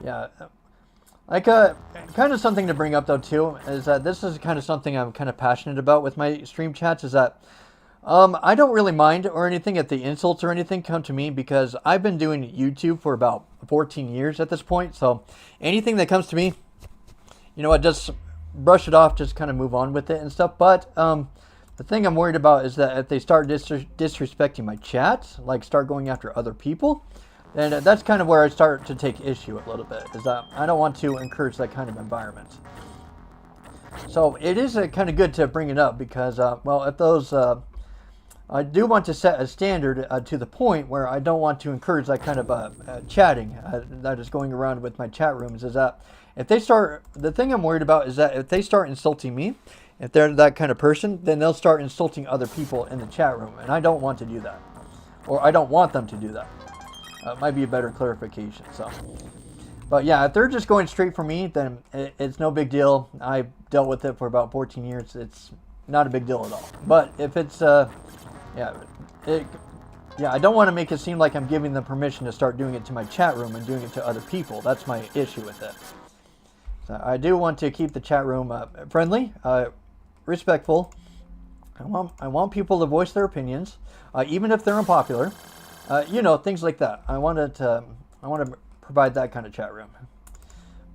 [SPEAKER 1] Yeah. Like, kind of something to bring up, though, too, is that this is kind of something I'm kind of passionate about with my stream chats, is that I don't really mind or anything if the insults or anything come to me because I've been doing YouTube for about 14 years at this point, so anything that comes to me, you know what, just brush it off, just kind of move on with it and stuff, but the thing I'm worried about is that if they start disrespecting my chat, like start going after other people, and that's kind of where I start to take issue a little bit, is that I don't want to encourage that kind of environment. So it is kind of good to bring it up because, well, if those, I do want to set a standard to the point where I don't want to encourage that kind of chatting that is going around with my chat rooms, is that if they start, the thing I'm worried about is that if they start insulting me, if they're that kind of person, then they'll start insulting other people in the chat room, and I don't want to do that. Or I don't want them to do that. Might be a better clarification. So, but yeah, if they're just going straight for me, then it's no big deal. I dealt with it for about 14 years. It's not a big deal at all. But if it's, yeah, I don't want to make it seem like I'm giving them permission to start doing it to my chat room and doing it to other people. That's my issue with it. So I do want to keep the chat room friendly, respectful. I want people to voice their opinions, even if they're unpopular. You know, things like that. I want to provide that kind of chat room.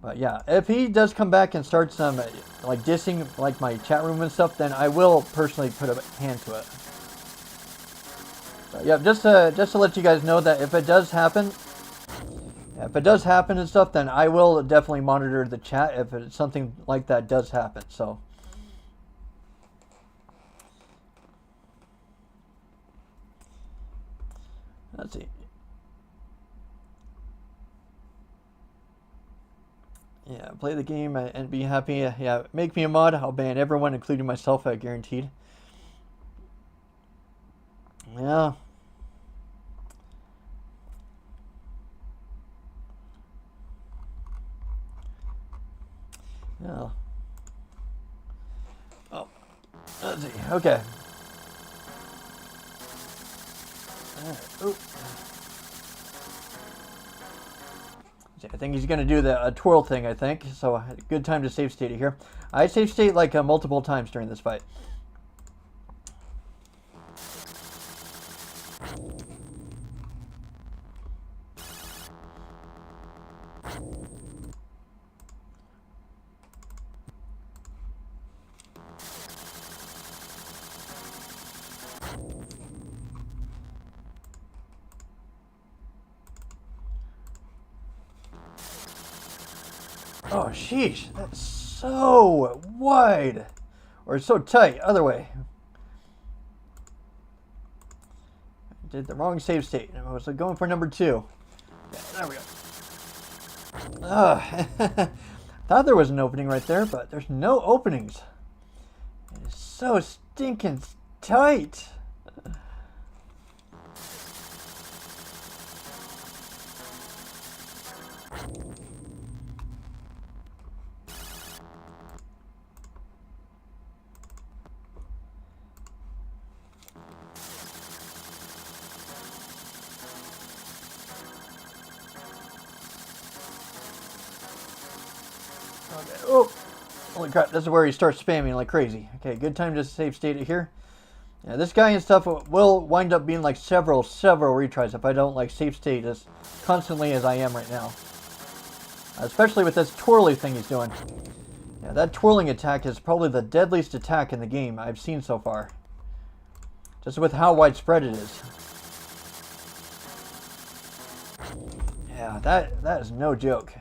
[SPEAKER 1] But yeah, if he does come back and start some like dissing like my chat room and stuff, then I will personally put a hand to it. But yeah, just to let you guys know that if it does happen and stuff, then I will definitely monitor the chat if it's something like that does happen. So. Let's see. Yeah, play the game and be happy. Yeah, make me a mod. I'll ban everyone, including myself, guaranteed. Yeah. Yeah. Oh, let's see. Okay. Ooh. I think he's going to do the twirl thing, I think. So, good time to save state here. I save state like multiple times during this fight. Oh, sheesh. That's so wide. Or so tight. Other way. I did the wrong save state. I was going for number 2. There we go. Thought there was an opening right there, but there's no openings. It is so stinking tight. Okay. Oh, holy crap! This is where he starts spamming like crazy. Okay, good time to save state it here. Yeah, this guy and stuff will wind up being like several retries if I don't like save state as constantly as I am right now. Especially with this twirly thing he's doing. Yeah, that twirling attack is probably the deadliest attack in the game I've seen so far. Just with how widespread it is. Yeah, that is no joke.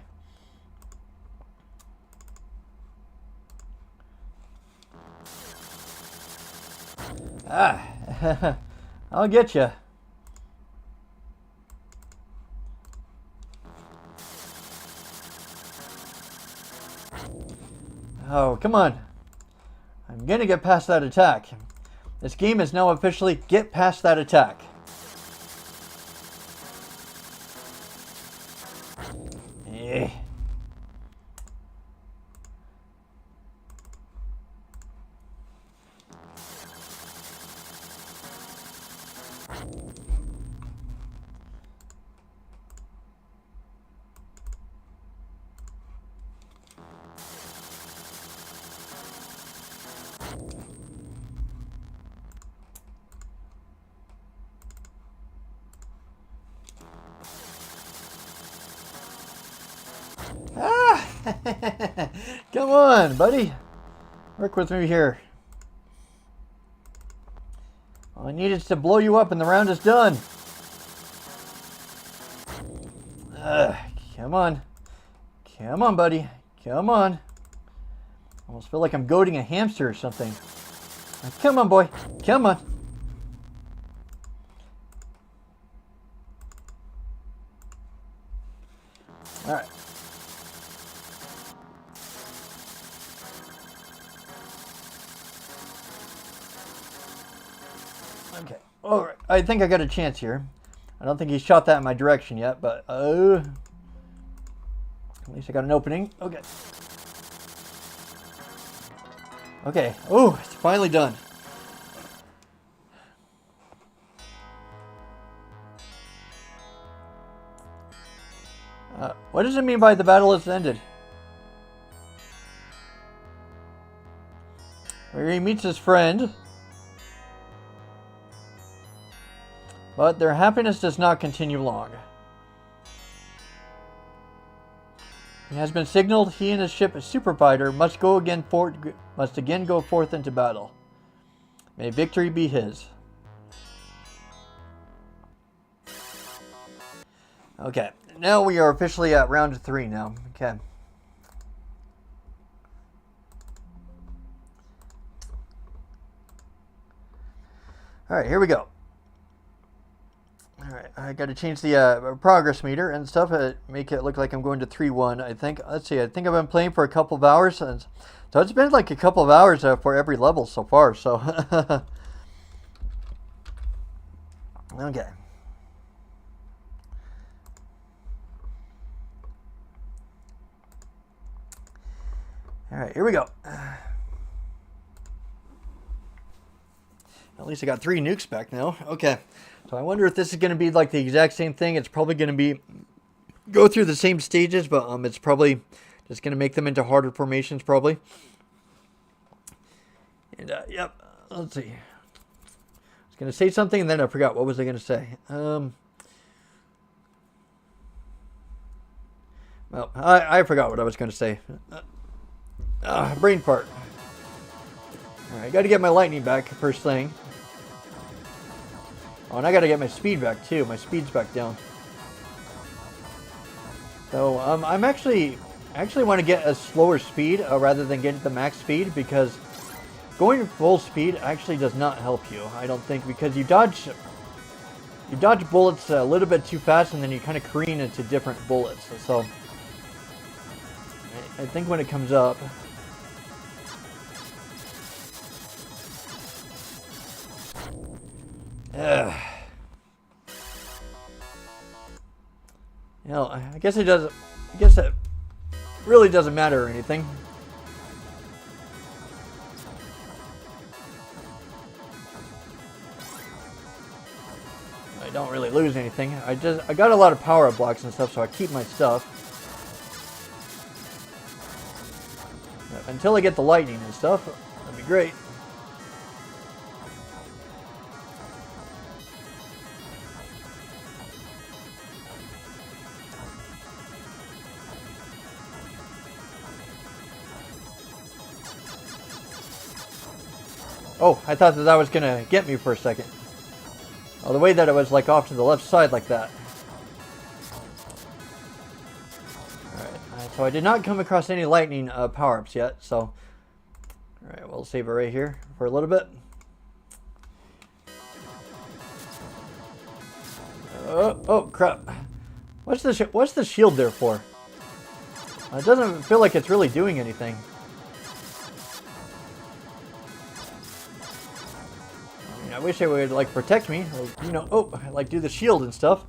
[SPEAKER 1] Ah, I'll get you. Oh, come on. I'm gonna get past that attack. This game is now officially get past that attack. Eh. Ah! Come on, buddy. Work with me here. All I need is to blow you up and the round is done. Come on. Come on, buddy. Come on. I almost feel like I'm goading a hamster or something. Come on, boy. Come on. All right. Okay. All right. I think I got a chance here. I don't think he shot that in my direction yet, but at least I got an opening. Okay. Okay. Oh, it's finally done. What does it mean by the battle has ended? Where he meets his friend. But their happiness does not continue long. It has been signaled he and his ship, Super Fighter, must again go forth into battle. May victory be his. Okay, now we are officially at round 3 now. Okay. Alright, here we go. Alright, I got to change the progress meter and stuff, make it look like I'm going to 3-1, I think. Let's see, I think I've been playing for a couple of hours, and so it's been like a couple of hours for every level so far, so. Okay. Alright, here we go. At least I got 3 nukes back now. Okay. So I wonder if this is going to be like the exact same thing. It's probably going to be go through the same stages, but it's probably just going to make them into harder formations probably. And yep, let's see. I was going to say something and then I forgot. What was I going to say? Well, I forgot what I was going to say. Brain fart. All right, got to get my lightning back first thing. Oh, and I gotta get my speed back too. My speed's back down. So I'm actually want to get a slower speed rather than get the max speed, because going full speed actually does not help you. I don't think, because you dodge you dodge bullets a little bit too fast, and then you kind of careen into different bullets. So I think when it comes up, you know, I guess it doesn't. I guess it really doesn't matter or anything. I don't really lose anything. I got a lot of power-up blocks and stuff, so I keep my stuff. Until I get the lightning and stuff, that'd be great. Oh, I thought that was gonna get me for a second. Oh, the way that it was like off to the left side like that. Alright, so I did not come across any lightning power-ups yet, so... Alright, we'll save it right here for a little bit. Oh crap. What's the shield there for? It doesn't feel like it's really doing anything. I wish it would like protect me, like, you know, like do the shield and stuff.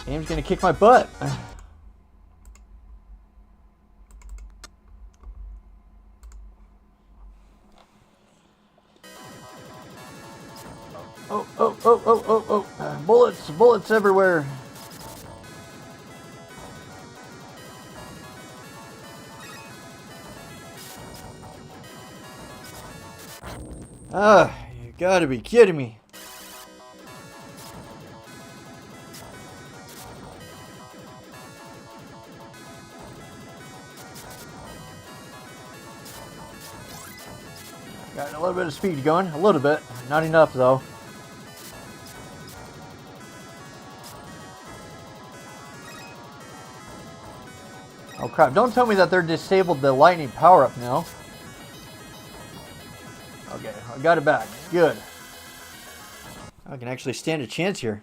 [SPEAKER 1] Game's gonna kick my butt. Bullets everywhere. You gotta be kidding me. Got a little bit of speed going, a little bit, not enough though. Oh crap, don't tell me that they're disabled the lightning power-up now. Okay, I got it back. Good. I can actually stand a chance here.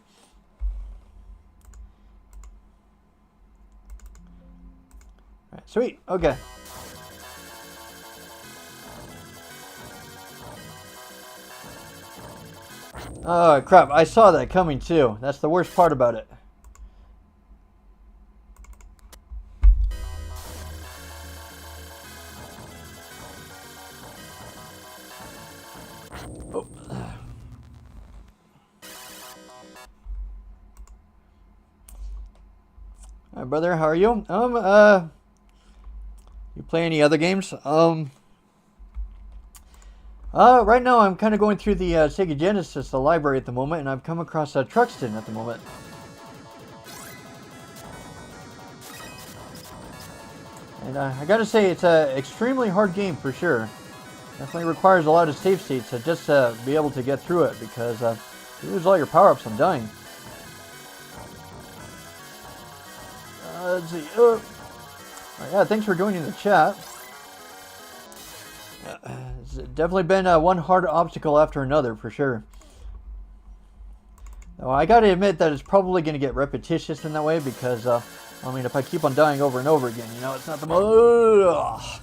[SPEAKER 1] Alright, sweet, okay. Oh crap, I saw that coming too. That's the worst part about it. Oh. Hi brother, how are you? You play any other games? Right now I'm kind of going through the Sega Genesis, the library at the moment, and I've come across Truxton at the moment. And I gotta say, it's an extremely hard game for sure. Definitely requires a lot of save states to just be able to get through it, because you lose all your power-ups and dying. Let's see. Yeah, thanks for joining the chat. It's definitely been one hard obstacle after another, for sure. Now, I gotta admit that it's probably going to get repetitious in that way, because, I mean, if I keep on dying over and over again, you know, it's not the most...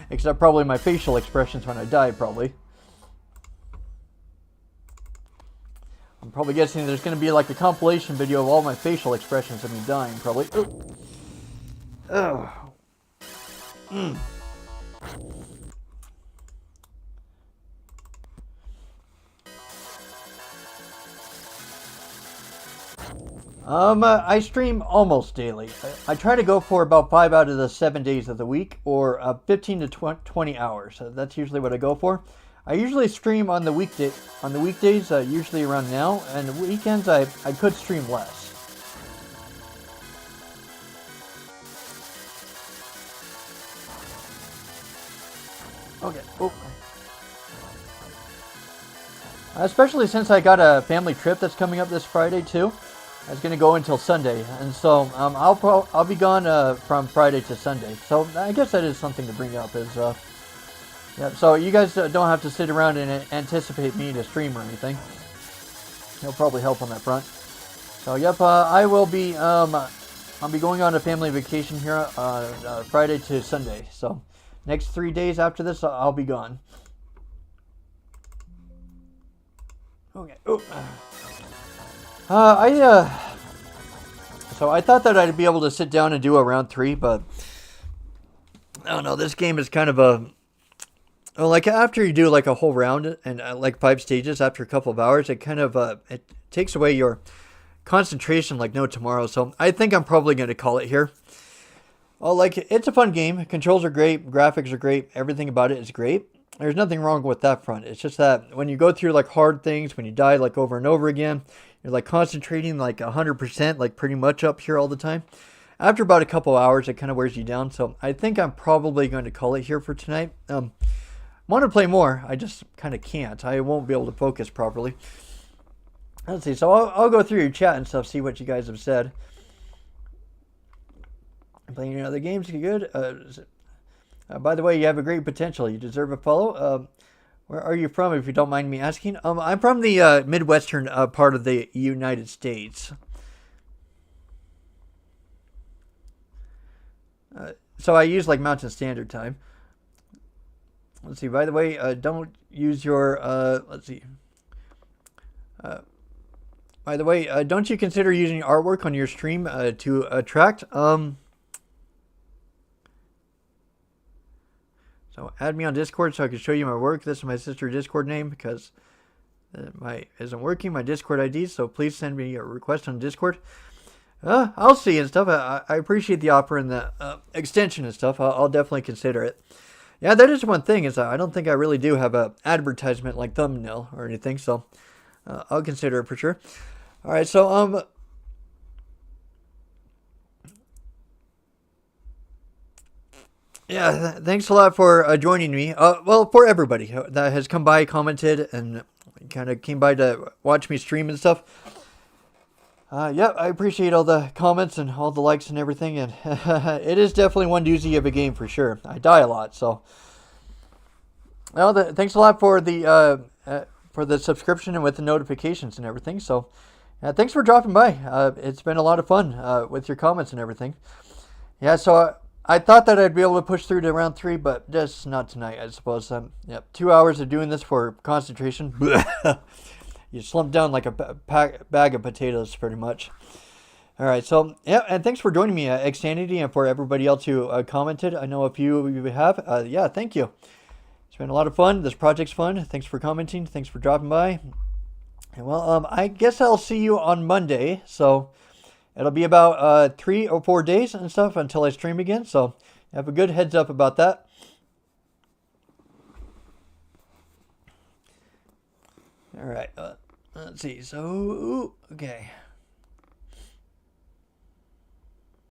[SPEAKER 1] Except probably my facial expressions when I die, probably. I'm probably guessing there's going to be like a compilation video of all my facial expressions of me dying, probably. Oh. I stream almost daily. I try to go for about 5 out of the 7 days of the week, or 15 to 20 hours. That's usually what I go for. I usually stream on the weekdays, usually around now, and the weekends I could stream less. Okay. Oh. Especially since I got a family trip that's coming up this Friday too. It's going to go until Sunday, and so I'll be gone from Friday to Sunday. So I guess that is something to bring up. Is yeah. So you guys don't have to sit around and anticipate me to stream or anything. It'll probably help on that front. So yep, I will be. I'll be going on a family vacation here Friday to Sunday. So next 3 days after this, I'll be gone. Okay. Oh. So I thought that I'd be able to sit down and do a round 3, but I don't know. This game is kind of like after you do like a whole round and like 5 stages after a couple of hours, it kind of it takes away your concentration like no tomorrow. So I think I'm probably going to call it here. Oh, like it's a fun game. Controls are great, graphics are great, everything about it is great. There's nothing wrong with that front. It's just that when you go through like hard things, when you die like over and over again, you're like concentrating like 100%, like pretty much up here all the time. After about a couple hours, it kind of wears you down. So I think I'm probably going to call it here for tonight. I want to play more. I just kind of can't. I won't be able to focus properly. Let's see. So I'll go through your chat and stuff, see what you guys have said. Playing any other games? Good. By the way, you have a great potential. You deserve a follow. Where are you from, if you don't mind me asking? I'm from the Midwestern part of the United States. So I use like Mountain Standard Time. Let's see. By the way, don't use your. Let's see. By the way, don't you consider using artwork on your stream to attract? So add me on Discord so I can show you my work. This is my sister's Discord name because isn't working, my Discord ID. So please send me a request on Discord. I'll see and stuff. I appreciate the offer and the extension and stuff. I'll definitely consider it. Yeah, that is one thing is I don't think I really do have a advertisement like thumbnail or anything. So I'll consider it for sure. All right, so yeah, thanks a lot for joining me. Well, for everybody that has come by, commented, and kind of came by to watch me stream and stuff. Yeah, I appreciate all the comments and all the likes and everything. And it is definitely one doozy of a game for sure. I die a lot, so. Well, thanks a lot for the subscription and with the notifications and everything. So, thanks for dropping by. It's been a lot of fun with your comments and everything. Yeah, so. I thought that I'd be able to push through to round 3, but just not tonight, I suppose. Yep, 2 hours of doing this for concentration. You slump down like a bag of potatoes, pretty much. All right, so, yeah, and thanks for joining me, Xanity, and for everybody else who commented. I know a few of you have. Yeah, thank you. It's been a lot of fun. This project's fun. Thanks for commenting. Thanks for dropping by. And, well, I guess I'll see you on Monday, so... It'll be about 3 or 4 days and stuff until I stream again. So have a good heads up about that. All right. Let's see. So, okay.